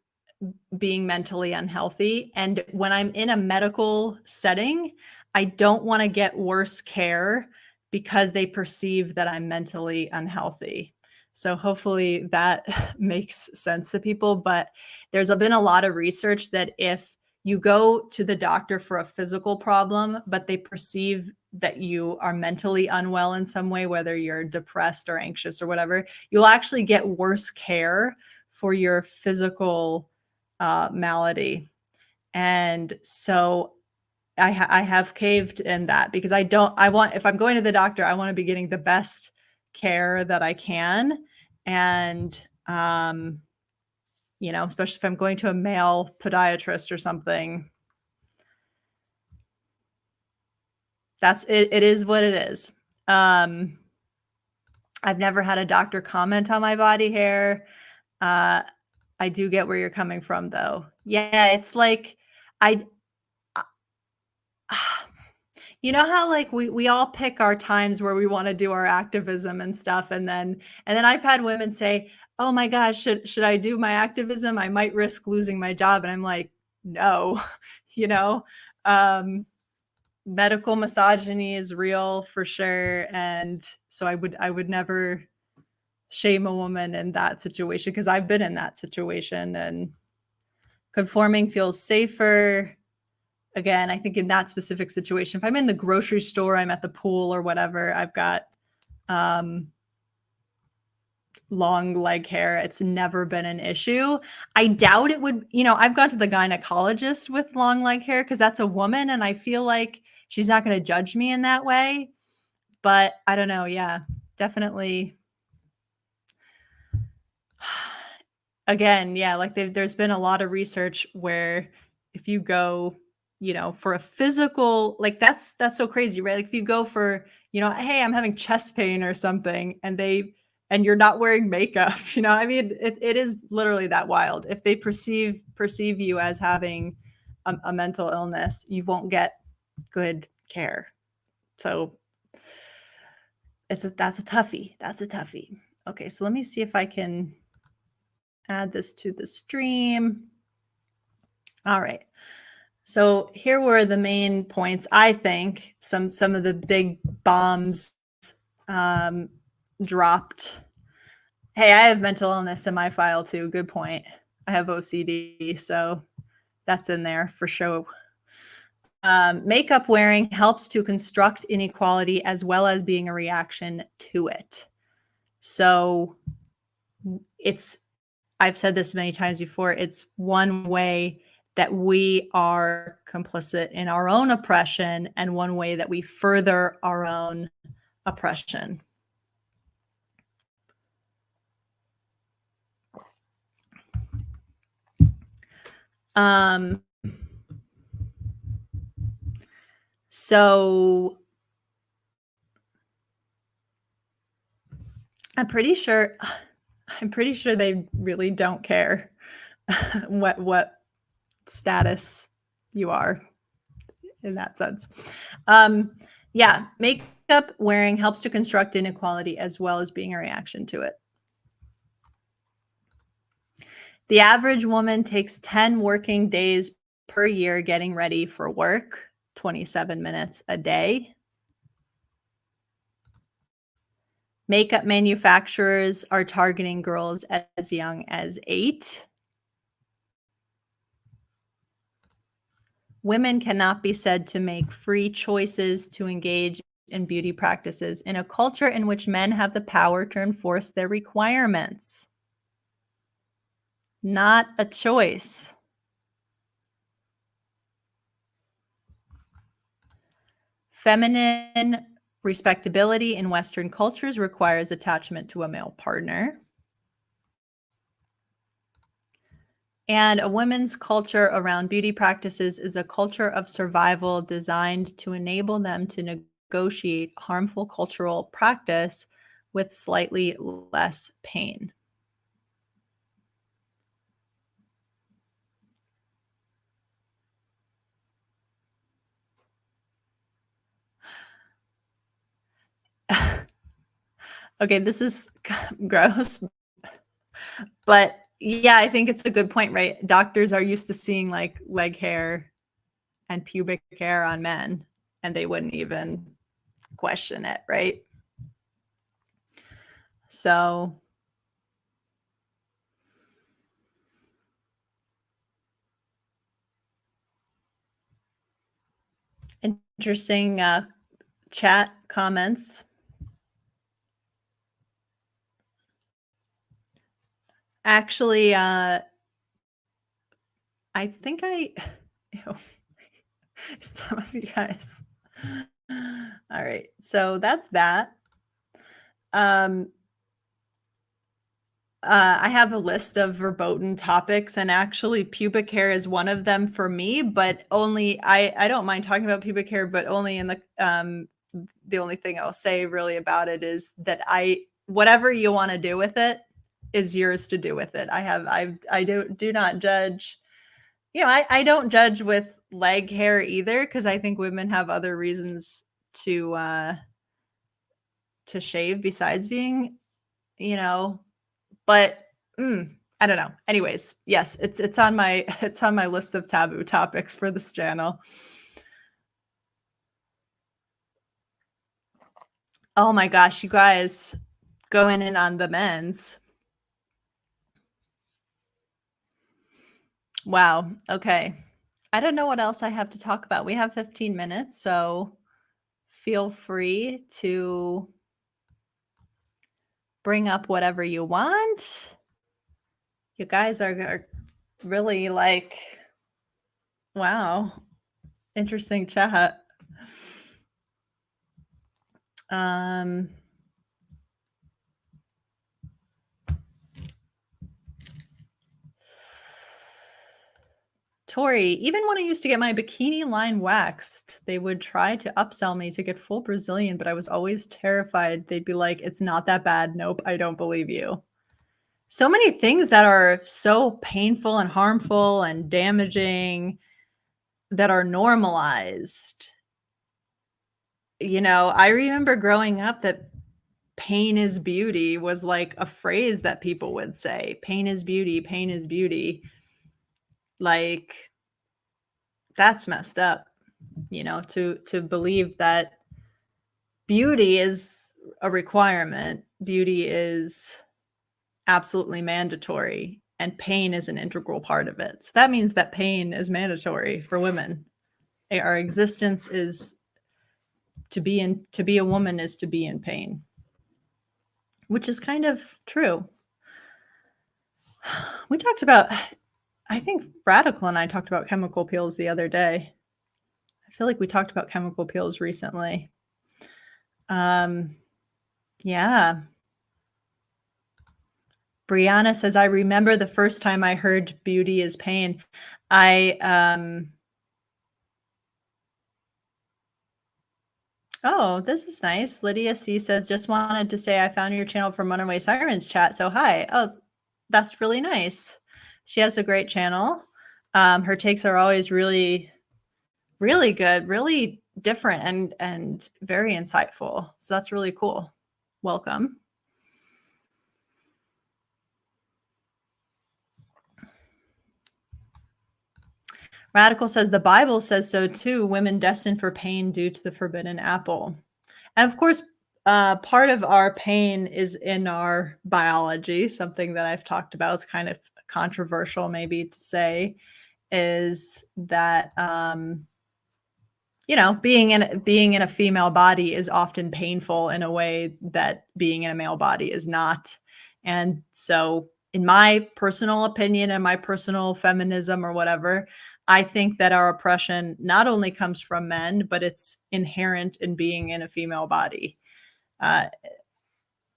being mentally unhealthy. And when I'm in a medical setting, I don't want to get worse care because they perceive that I'm mentally unhealthy. So hopefully that makes sense to people. But there's been a lot of research that if you go to the doctor for a physical problem, but they perceive that you are mentally unwell in some way, whether you're depressed or anxious or whatever, you'll actually get worse care for your physical malady. And so I have caved in that because I want, if I'm going to the doctor, I want to be getting the best care that I can. And, especially if I'm going to a male podiatrist or something, that's it. It is what it is. Um, I've never had a doctor comment on my body hair. Uh, I do get where you're coming from though. Yeah, it's like I you know how like we all pick our times where we want to do our activism and stuff, and then I've had women say, "Oh my gosh, should I do my activism? I might risk losing my job." And I'm like, "No." you know, um medical misogyny is real for sure, and so I would never shame a woman in that situation because I've been in that situation, and conforming feels safer. Again, I think in that specific situation, if I'm in the grocery store, I'm at the pool or whatever, I've got um, long leg hair. It's never been an issue. I doubt it would, I've gone to the gynecologist with long leg hair because that's a woman and I feel like she's not going to judge me in that way. But I don't know. Yeah, definitely. Again, yeah, like there's been a lot of research where if you go, for a physical, like that's so crazy, right? Like if you go for, hey, I'm having chest pain or something, and you're not wearing makeup, I mean, it is literally that wild. If they perceive you as having a mental illness, you won't get good care. So that's a toughie. That's a toughie. Okay, so let me see if I can add this to the stream. All right. So here were the main points. I think some of the big bombs um, dropped. Hey, I have mental illness in my file too. Good point. I have OCD, so that's in there for sure. Makeup wearing helps to construct inequality as well as being a reaction to it. So I've said this many times before, it's one way that we are complicit in our own oppression and one way that we further our own oppression. So I'm pretty sure they really don't care what status you are in that sense. Yeah, makeup wearing helps to construct inequality as well as being a reaction to it. The average woman takes 10 working days per year getting ready for work, 27 minutes a day. Makeup manufacturers are targeting girls as young as 8. Women cannot be said to make free choices to engage in beauty practices in a culture in which men have the power to enforce their requirements. Not a choice. Feminine respectability in Western cultures requires attachment to a male partner. And a women's culture around beauty practices is a culture of survival designed to enable them to negotiate harmful cultural practice with slightly less pain. Okay, this is gross, but yeah, I think it's a good point, right? Doctors are used to seeing like leg hair and pubic hair on men, and they wouldn't even question it, right? So interesting chat comments. Actually, I think ew, some of you guys. All right, so that's that. Um, I have a list of verboten topics, and actually, pubic hair is one of them for me. But only I don't mind talking about pubic hair, but only in the only thing I'll say really about it is that whatever you want to do with it is yours to do with it. I do not judge. You know, I don't judge with leg hair either because I think women have other reasons to shave besides being, you know, but I don't know. Anyways, yes, it's on my it's on my list of taboo topics for this channel. Oh my gosh, you guys going in on the men's. Wow. Okay. I don't know what else I have to talk about. We have 15 minutes, so feel free to bring up whatever you want. You guys are really like, wow, interesting chat. Um, Tori, even when I used to get my bikini line waxed, they would try to upsell me to get full Brazilian, but I was always terrified. They'd be like, it's not that bad. Nope, I don't believe you. So many things that are so painful and harmful and damaging that are normalized. You know, I remember growing up that pain is beauty was like a phrase that people would say. Pain is beauty, pain is beauty. Like, that's messed up, you know, to believe that beauty is a requirement. Beauty is absolutely mandatory, and pain is an integral part of it. So that means that pain is mandatory for women. Our existence is to be a woman is to be in pain, which is kind of true. We talked about, I think Radical and I talked about chemical peels the other day. I feel like we talked about chemical peels recently. Yeah. Brianna says, I remember the first time I heard beauty is pain. Oh, this is nice. Lydia C says, just wanted to say I found your channel from Runaway Sirens chat. So hi. Oh, that's really nice. She has a great channel. Her takes are always really, really good, really different and very insightful. So that's really cool. Welcome. Radical says the Bible says so too. Women destined for pain due to the forbidden apple. And of course, part of our pain is in our biology. Something that I've talked about is kind of controversial, maybe to say, is that you know, being in a female body is often painful in a way that being in a male body is not. And so, in my personal opinion and my personal feminism or whatever, I think that our oppression not only comes from men, but it's inherent in being in a female body. Uh,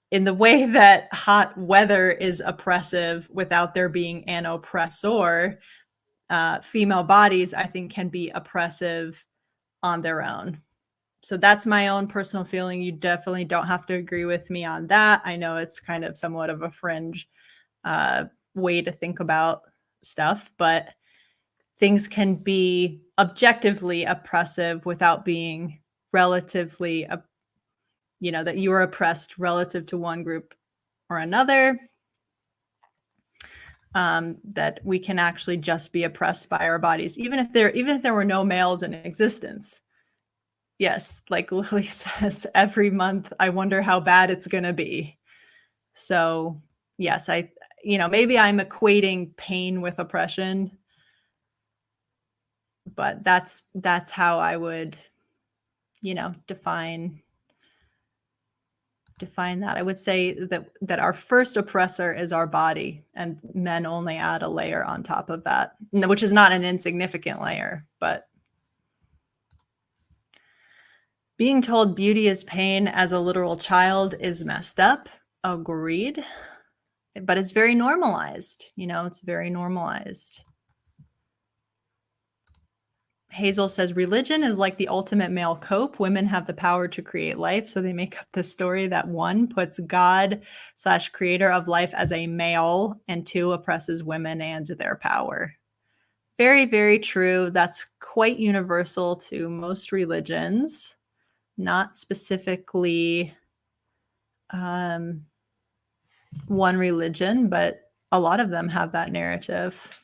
in the way that hot weather is oppressive without there being an oppressor, female bodies, I think, can be oppressive on their own. So that's my own personal feeling. You definitely don't have to agree with me on that. I know it's kind of somewhat of a fringe way to think about stuff, but things can be objectively oppressive without being relatively that you are oppressed relative to one group or another, that we can actually just be oppressed by our bodies, even if there were no males in existence. Yes, like Lily says, every month I wonder how bad it's going to be. So yes, maybe I'm equating pain with oppression, but that's how I would, define that. I would say that our first oppressor is our body, and men only add a layer on top of that, which is not an insignificant layer, but being told beauty is pain as a literal child is messed up. Agreed. But it's very normalized. It's very normalized. Hazel says, religion is like the ultimate male cope. Women have the power to create life, so they make up the story that one puts God/creator of life as a male, and two oppresses women and their power. Very, very true. That's quite universal to most religions, not specifically one religion, but a lot of them have that narrative.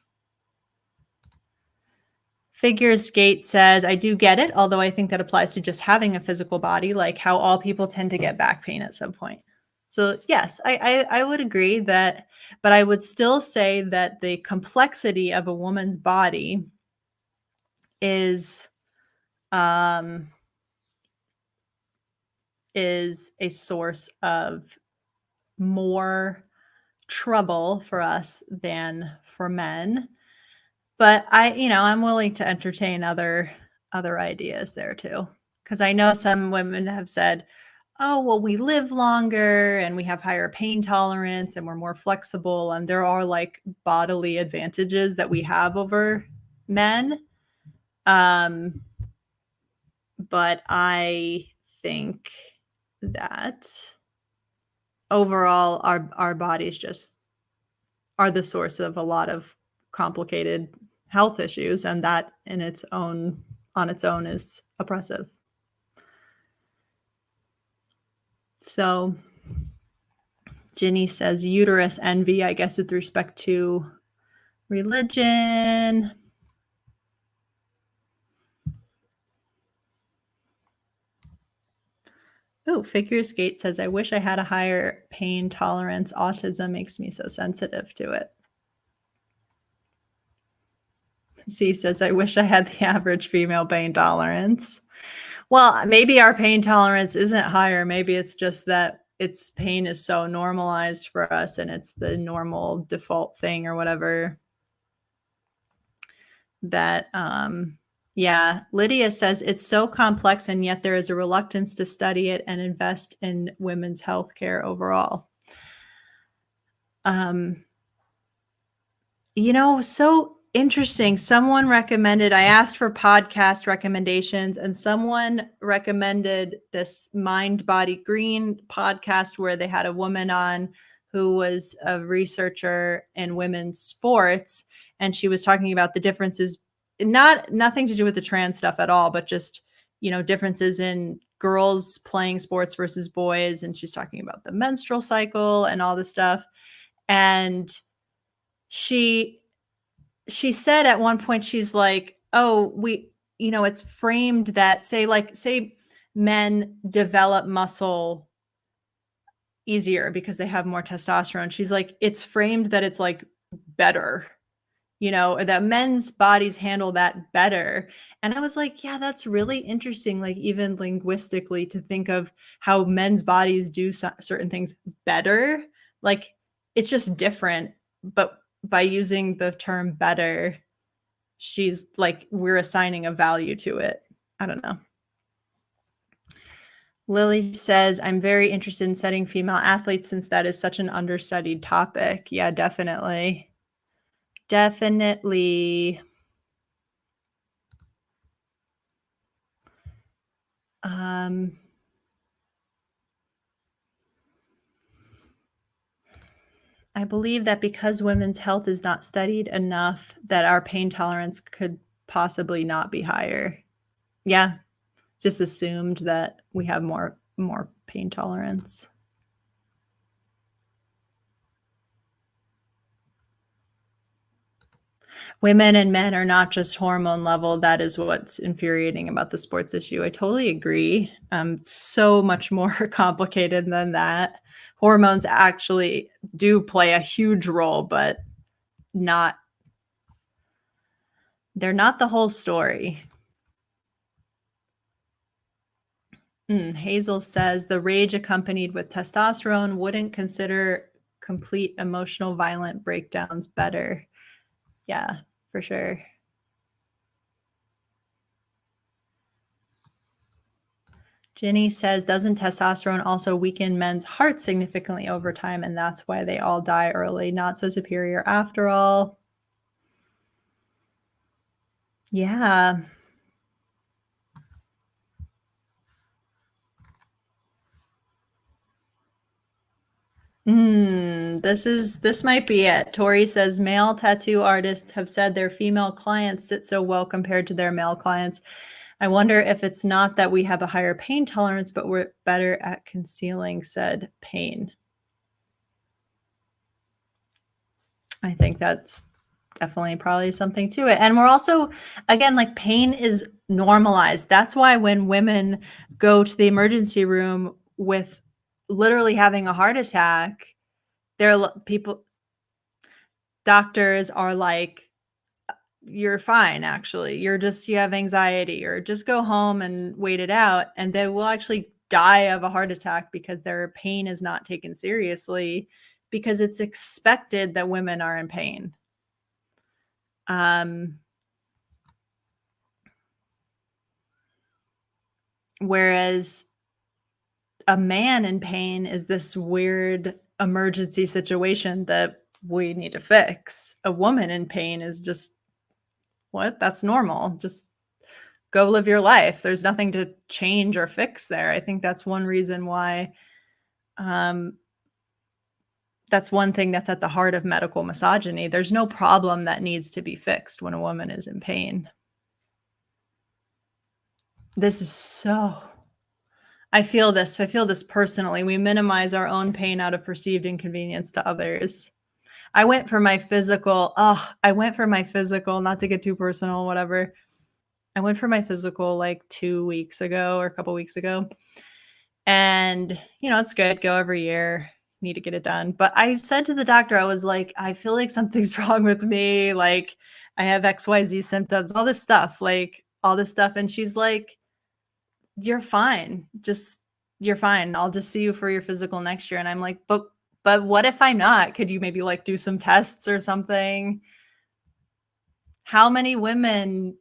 Figure Skate says, I do get it, although I think that applies to just having a physical body, like how all people tend to get back pain at some point. So yes, I would agree that, but I would still say that the complexity of a woman's body is a source of more trouble for us than for men. But I'm willing to entertain other ideas there too. Because I know some women have said, oh, well, we live longer and we have higher pain tolerance and we're more flexible. And there are like bodily advantages that we have over men. But I think that overall our bodies just are the source of a lot of complicated health issues, and that on its own is oppressive. So Ginny says uterus envy, I guess, with respect to religion. Oh, Figure Skate says, I wish I had a higher pain tolerance. Autism makes me so sensitive to it. C says, I wish I had the average female pain tolerance. Well, maybe our pain tolerance isn't higher. Maybe it's just that its pain is so normalized for us and it's the normal default thing or whatever. That, yeah. Lydia says, it's so complex and yet there is a reluctance to study it and invest in women's health care overall. So interesting. Someone recommended, I asked for podcast recommendations, and someone recommended this Mind Body Green podcast where they had a woman on who was a researcher in women's sports. And she was talking about the differences, nothing to do with the trans stuff at all, but just, differences in girls playing sports versus boys. And she's talking about the menstrual cycle and all this stuff. And she said at one point, she's like, oh, it's framed that say men develop muscle easier because they have more testosterone. She's like, it's framed that it's like better, that men's bodies handle that better. And I was like, yeah, that's really interesting. Like even linguistically to think of how men's bodies do certain things better. Like it's just different, but by using the term better, she's like, we're assigning a value to it. I don't know. Lily says, I'm very interested in studying female athletes since that is such an understudied topic. Yeah, definitely. Definitely. I believe that because women's health is not studied enough, that our pain tolerance could possibly not be higher. Yeah, just assumed that we have more pain tolerance. Women and men are not just hormone level. That is what's infuriating about the sports issue. I totally agree. So much more complicated than that. Hormones actually do play a huge role, but they're not the whole story. Hazel says the rage accompanied with testosterone wouldn't consider complete emotional violent breakdowns better. Yeah, for sure. Ginny says, doesn't testosterone also weaken men's hearts significantly over time, and that's why they all die early? Not so superior after all. Yeah. This might be it. Tori says male tattoo artists have said their female clients sit so well compared to their male clients. I wonder if it's not that we have a higher pain tolerance, but we're better at concealing said pain. I think that's definitely probably something to it. And we're also, again, like pain is normalized. That's why when women go to the emergency room with literally having a heart attack, doctors are like, you're fine, actually. You have anxiety, or just go home and wait it out. And they will actually die of a heart attack because their pain is not taken seriously, because it's expected that women are in pain. Whereas a man in pain is this weird emergency situation that we need to fix. A woman in pain is just, what? That's normal. Just go live your life. There's nothing to change or fix there. I think that's one reason why, that's one thing that's at the heart of medical misogyny. There's no problem that needs to be fixed when a woman is in pain. This is so, I feel this personally. We minimize our own pain out of perceived inconvenience to others. I went for my physical, not to get too personal, whatever. I went for my physical like 2 weeks ago or a couple weeks ago. And, it's good. Go every year. Need to get it done. But I said to the doctor, I was like, I feel like something's wrong with me. Like, I have XYZ symptoms, all this stuff. And she's like, you're fine. You're fine. I'll just see you for your physical next year. And I'm like, but what if I'm not? Could you maybe like do some tests or something? How many women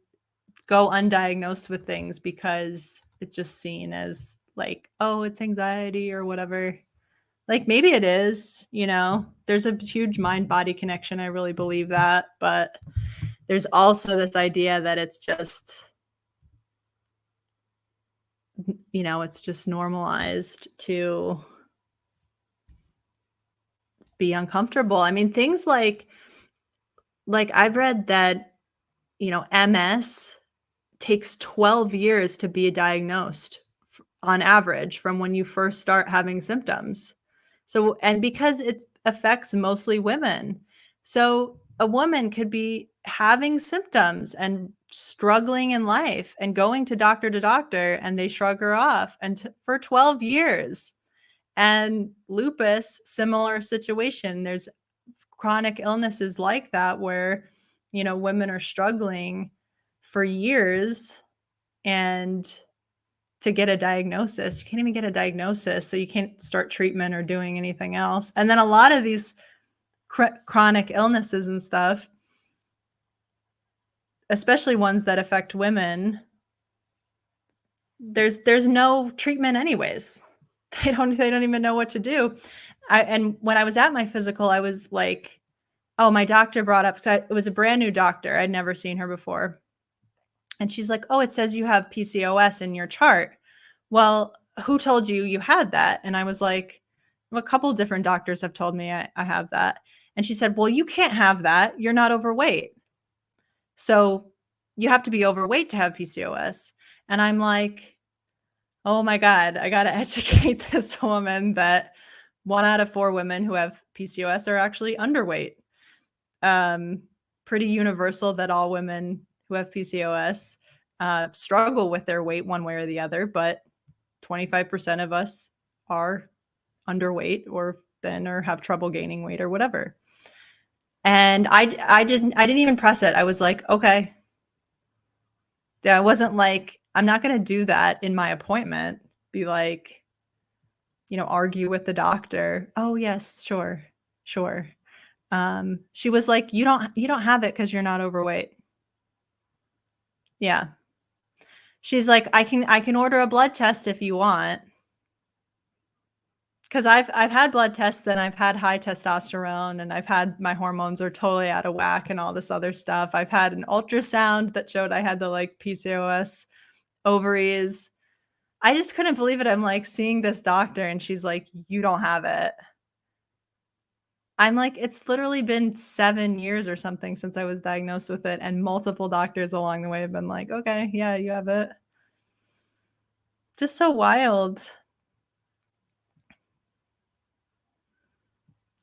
go undiagnosed with things because it's just seen as like, oh, it's anxiety or whatever. Like maybe it is, there's a huge mind-body connection. I really believe that. But there's also this idea that it's just, it's just normalized to be uncomfortable. I mean, things like I've read that, MS takes 12 years to be diagnosed on average from when you first start having symptoms. So, and because it affects mostly women. So a woman could be having symptoms and struggling in life and going to doctor and they shrug her off for 12 years. And lupus, similar situation. There's chronic illnesses like that where, women are struggling for years and to get a diagnosis. You can't even get a diagnosis, so you can't start treatment or doing anything else. And then a lot of these chronic illnesses and stuff, especially ones that affect women, there's no treatment anyways. They don't even know what to do. And when I was at my physical, I was like, oh, my doctor brought up, so it was a brand new doctor. I'd never seen her before. And she's like, oh, it says you have PCOS in your chart. Well, who told you had that? And I was like, well, a couple of different doctors have told me I have that. And she said, well, you can't have that. You're not overweight. So you have to be overweight to have PCOS. And I'm like, Oh my God, I gotta educate this woman that 1 out of 4 women who have PCOS are actually underweight. Um, Pretty universal that all women who have PCOS struggle with their weight one way or the other, but 25% of us are underweight or thin or have trouble gaining weight or whatever. And I didn't even press it. I was like, okay. Yeah, I wasn't like, I'm not gonna do that in my appointment. Be like, argue with the doctor. Oh yes, sure, sure. She was like, you don't have it because you're not overweight. Yeah. She's like, I can order a blood test if you want. Because I've had blood tests and I've had high testosterone and I've had my hormones are totally out of whack and all this other stuff. I've had an ultrasound that showed I had the like PCOS ovaries. I just couldn't believe it. I'm like seeing this doctor and she's like, you don't have it. I'm like, it's literally been 7 years or something since I was diagnosed with it. And multiple doctors along the way have been like, okay, yeah, you have it. Just so wild.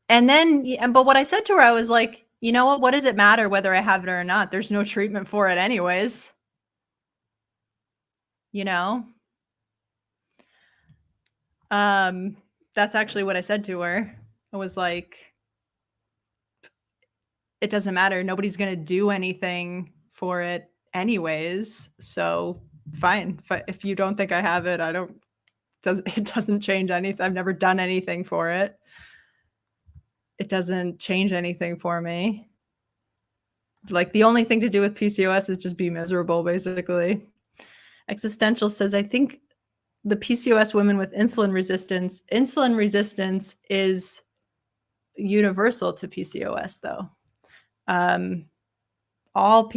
And then, but what I said to her, I was like, you know what does it matter whether I have it or not? There's no treatment for it anyways. You know? That's actually what I said to her. I was like, it doesn't matter. Nobody's going to do anything for it anyways. So fine. If you don't think I have it, it doesn't change anything. I've never done anything for it. It doesn't change anything for me. Like the only thing to do with PCOS is just be miserable, basically. Existential says, I think the PCOS women with insulin resistance is universal to PCOS though. All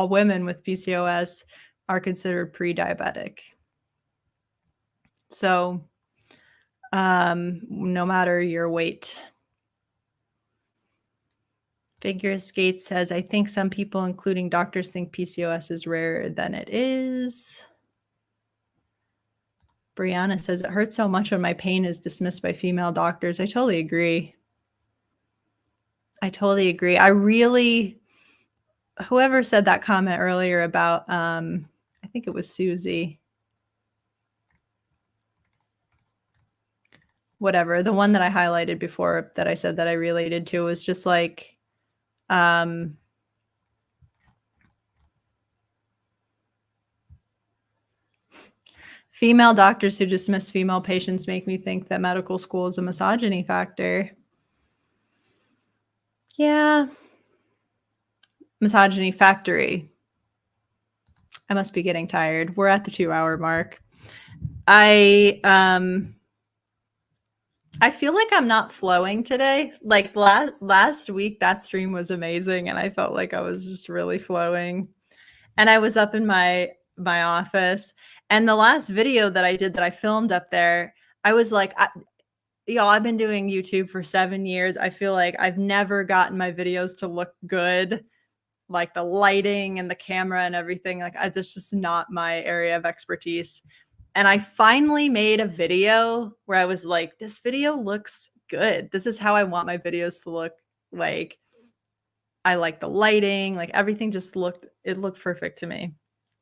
women with PCOS are considered pre-diabetic. So, no matter your weight. Figure Skate says, I think some people, including doctors, think PCOS is rarer than it is. Brianna says, it hurts so much when my pain is dismissed by female doctors. I totally agree. Whoever said that comment earlier about, I think it was Susie. Whatever, the one that I highlighted before that I said that I related to was just like, female doctors who dismiss female patients make me think that medical school is a misogyny factor. Yeah. Misogyny factory. I must be getting tired. We're at the 2-hour mark. I feel like I'm not flowing today. Like last week, that stream was amazing, and I felt like I was just really flowing. And I was up in my office, and the last video that I did that I filmed up there, I was like, I've been doing YouTube for 7 years. I feel like I've never gotten my videos to look good, like the lighting and the camera and everything. Like, it's just not my area of expertise. And I finally made a video where I was like, this video looks good. This is how I want my videos to look. Like, I like the lighting, like everything just looked perfect to me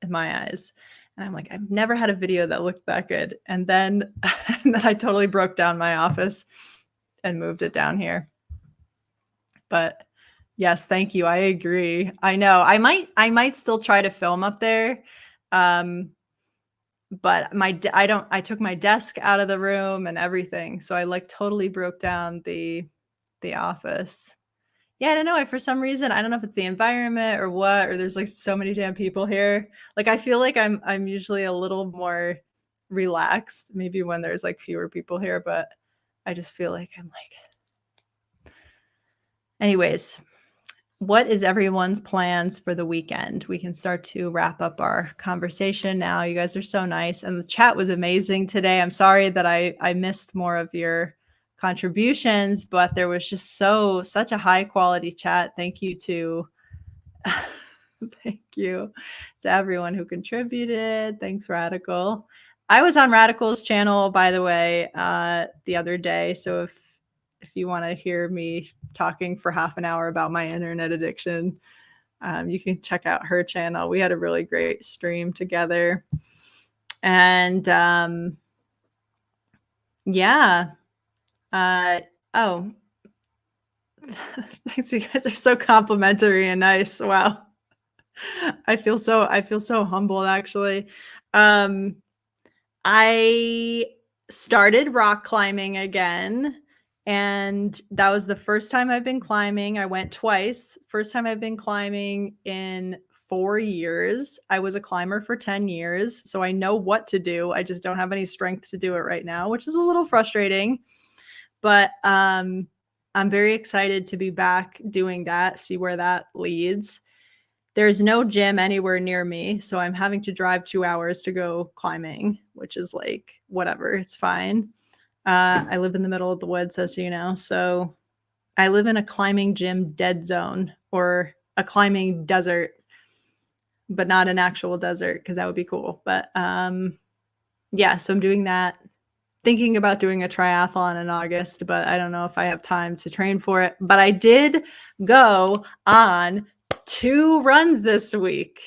in my eyes. And I'm like, I've never had a video that looked that good. And then, I totally broke down my office and moved it down here. But yes, thank you. I agree. I know I might still try to film up there. But I took my desk out of the room and everything. So I like totally broke down the office. Yeah, I don't know. For some reason, I don't know if it's the environment or what, or there's like so many damn people here. Like, I feel like I'm usually a little more relaxed, maybe when there's like fewer people here, but I just feel like I'm like, anyways, what is everyone's plans for the weekend? We can start to wrap up our conversation now. You guys are so nice. And the chat was amazing today. I'm sorry that I missed more of your contributions, but there was just such a high quality chat. Thank you to Thank you to everyone who contributed. Thanks, Radical. I was on Radical's channel, by the way, the other day. So if you want to hear me talking for half an hour about my internet addiction, you can check out her channel. We had a really great stream together. And yeah. Oh, thanks. You guys are so complimentary and nice. Wow. I feel so humbled, actually. I started rock climbing again, and that was the first time I've been climbing. I went twice. First time I've been climbing in 4 years. I was a climber for 10 years, so I know what to do. I just don't have any strength to do it right now, which is a little frustrating. But I'm very excited to be back doing that, see where that leads. There's no gym anywhere near me, so I'm having to drive 2 hours to go climbing, which is like, whatever, it's fine. I live in the middle of the woods, as you know, so I live in a climbing gym dead zone, or a climbing desert, but not an actual desert, because that would be cool. But yeah, so I'm doing that. Thinking about doing a triathlon in August, but I don't know if I have time to train for it. But I did go on 2 runs this week,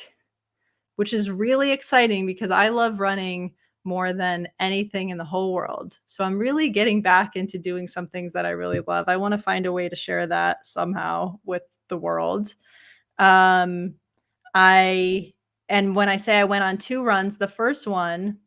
which is really exciting because I love running more than anything in the whole world. So I'm really getting back into doing some things that I really love. I want to find a way to share that somehow with the world. And when I say I went on 2 runs, the first one,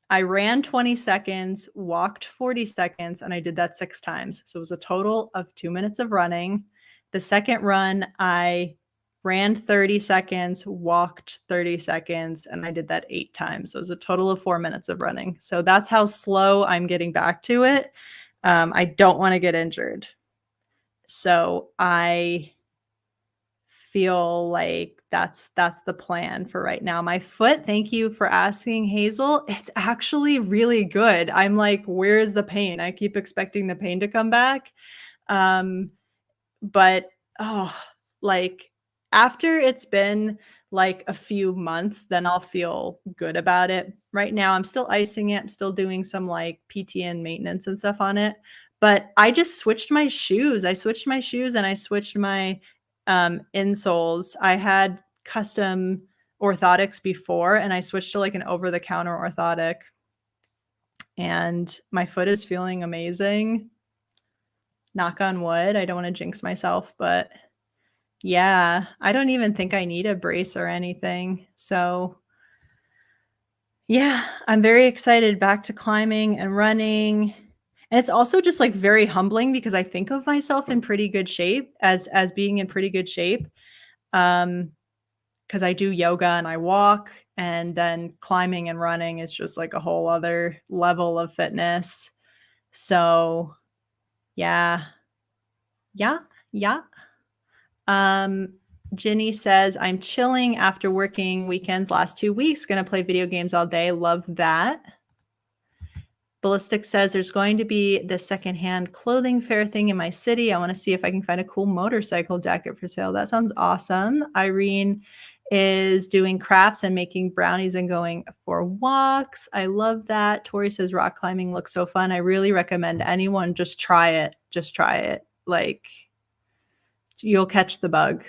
I ran 20 seconds, walked 40 seconds, and I did that 6 times. So it was a total of 2 minutes of running. The second run, I ran 30 seconds, walked 30 seconds, and I did that 8 times. So it was a total of 4 minutes of running. So that's how slow I'm getting back to it. I don't want to get injured. So I feel like that's the plan for right now. My foot, thank you for asking, Hazel. It's actually really good. I'm like, where's the pain? I keep expecting the pain to come back. But like after it's been like a few months, then I'll feel good about it. Right now, I'm still icing it. I'm still doing some like PT and maintenance and stuff on it. But I just switched my shoes. I switched my shoes and I switched my insoles. I had custom orthotics before, and I switched to like an over-the-counter orthotic. And my foot is feeling amazing. Knock on wood. I don't want to jinx myself, but yeah, I don't even think I need a brace or anything. So yeah, I'm very excited back to climbing and running. And it's also just like very humbling because I think of myself in pretty good shape, as being in pretty good shape. Because I do yoga and I walk, and then climbing and running is just like a whole other level of fitness. So yeah. Ginny says, I'm chilling after working weekends last 2 weeks. Gonna play video games all day. Love that. Ballistic says, there's going to be the secondhand clothing fair thing in my city. I want to see if I can find a cool motorcycle jacket for sale. That sounds awesome. Irene is doing crafts and making brownies and going for walks. I love that. Tori says, rock climbing looks so fun. I really recommend anyone just try it. Just try it. Like, you'll catch the bug.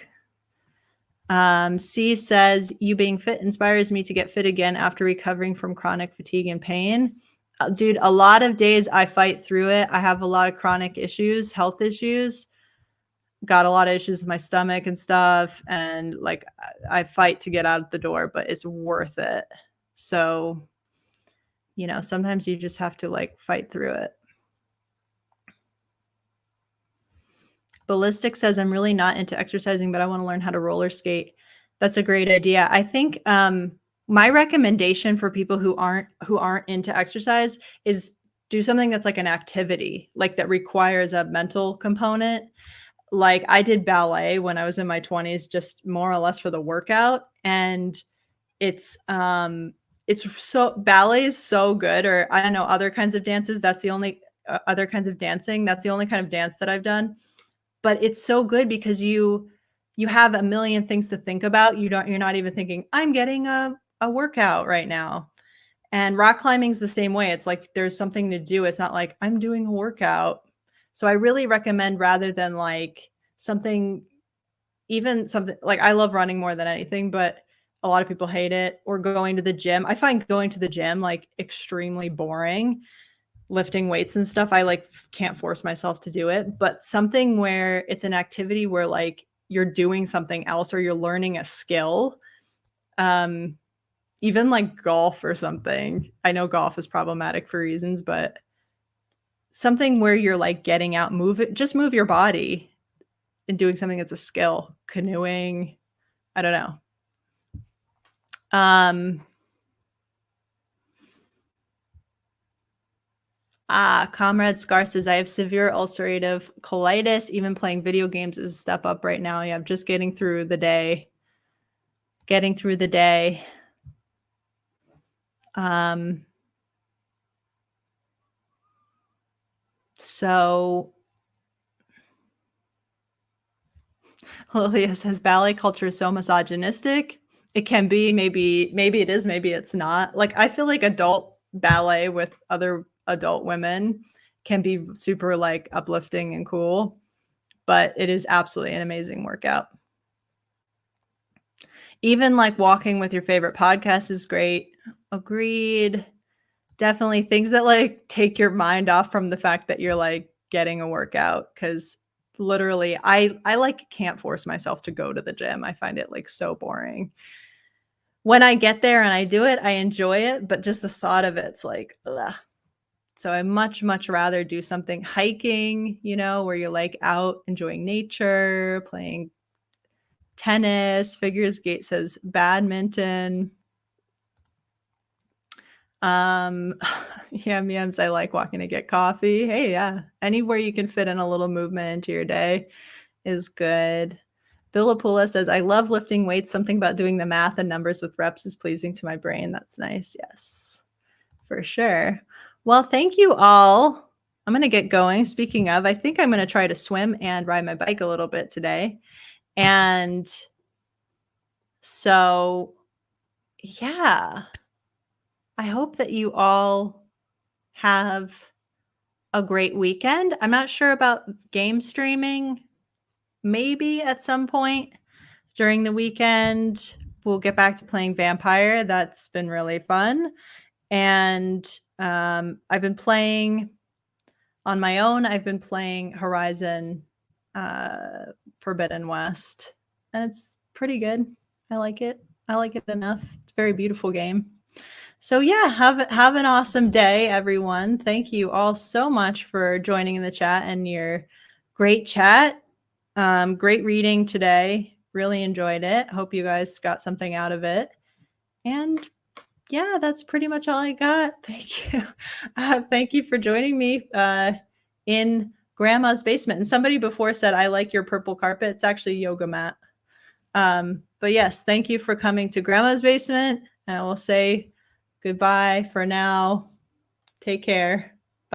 C says, you being fit inspires me to get fit again after recovering from chronic fatigue and pain. Dude, a lot of days I fight through it. I have a lot of chronic issues, health issues. Got a lot of issues with my stomach and stuff. And like, I fight to get out the door, but it's worth it. So, you know, sometimes you just have to like fight through it. Ballistic says, I'm really not into exercising, but I want to learn how to roller skate. That's a great idea. I think my recommendation for people who aren't into exercise is do something that's like an activity, like that requires a mental component. Like I did ballet when I was in my 20s, just more or less for the workout. And it's so, ballet is so good. Or I don't know, other kinds of dances. That's the only other kinds of dancing. That's the only kind of dance that I've done. But it's so good because you you have a million things to think about. You're not even thinking, I'm getting a workout right now. And rock climbing's the same way. It's like there's something to do. It's not like I'm doing a workout. So I really recommend, rather than like something, even something like, I love running more than anything, but a lot of people hate it, or going to the gym. I find going to the gym like extremely boring, lifting weights and stuff. I like can't force myself to do it, but something where it's an activity where like you're doing something else or you're learning a skill. Um, Even like golf or something. I know golf is problematic for reasons, but something where you're like getting out, just move your body and doing something that's a skill. Canoeing, I don't know. Comrade Scar says, I have severe ulcerative colitis. Even playing video games is a step up right now. Yeah, I'm just getting through the day. So Lilia says, ballet culture is so misogynistic. It can be, maybe it is, maybe it's not. Like, I feel like adult ballet with other adult women can be super like uplifting and cool, but it is absolutely an amazing workout. Even like walking with your favorite podcast is great. Agreed. Definitely things that like take your mind off from the fact that you're like getting a workout, because literally I like can't force myself to go to the gym. I find it like so boring. When I get there and I do it, I enjoy it, but just the thought of it's like, ugh. So I much rather do something, hiking, where you're like out enjoying nature, playing tennis. Figures Gate says badminton. Yams, I like walking to get coffee. Hey, yeah. Anywhere you can fit in a little movement into your day is good. Villapula says, I love lifting weights. Something about doing the math and numbers with reps is pleasing to my brain. That's nice. Yes, for sure. Well, thank you all. I'm going to get going. Speaking of, I think I'm going to try to swim and ride my bike a little bit today. And so, yeah, I hope that you all have a great weekend. I'm not sure about game streaming. Maybe at some point during the weekend, we'll get back to playing Vampire. That's been really fun. And I've been playing on my own. I've been playing Horizon Forbidden West, and it's pretty good. I like it. I like it enough. It's a very beautiful game. So yeah, have an awesome day, everyone. Thank you all so much for joining in the chat and your great chat. Great reading today. Really enjoyed it. Hope you guys got something out of it. And yeah, that's pretty much all I got. Thank you. Thank you for joining me in Grandma's basement. And somebody before said, I like your purple carpet. It's actually yoga mat. But yes, thank you for coming to Grandma's basement. And I will say goodbye for now. Take care.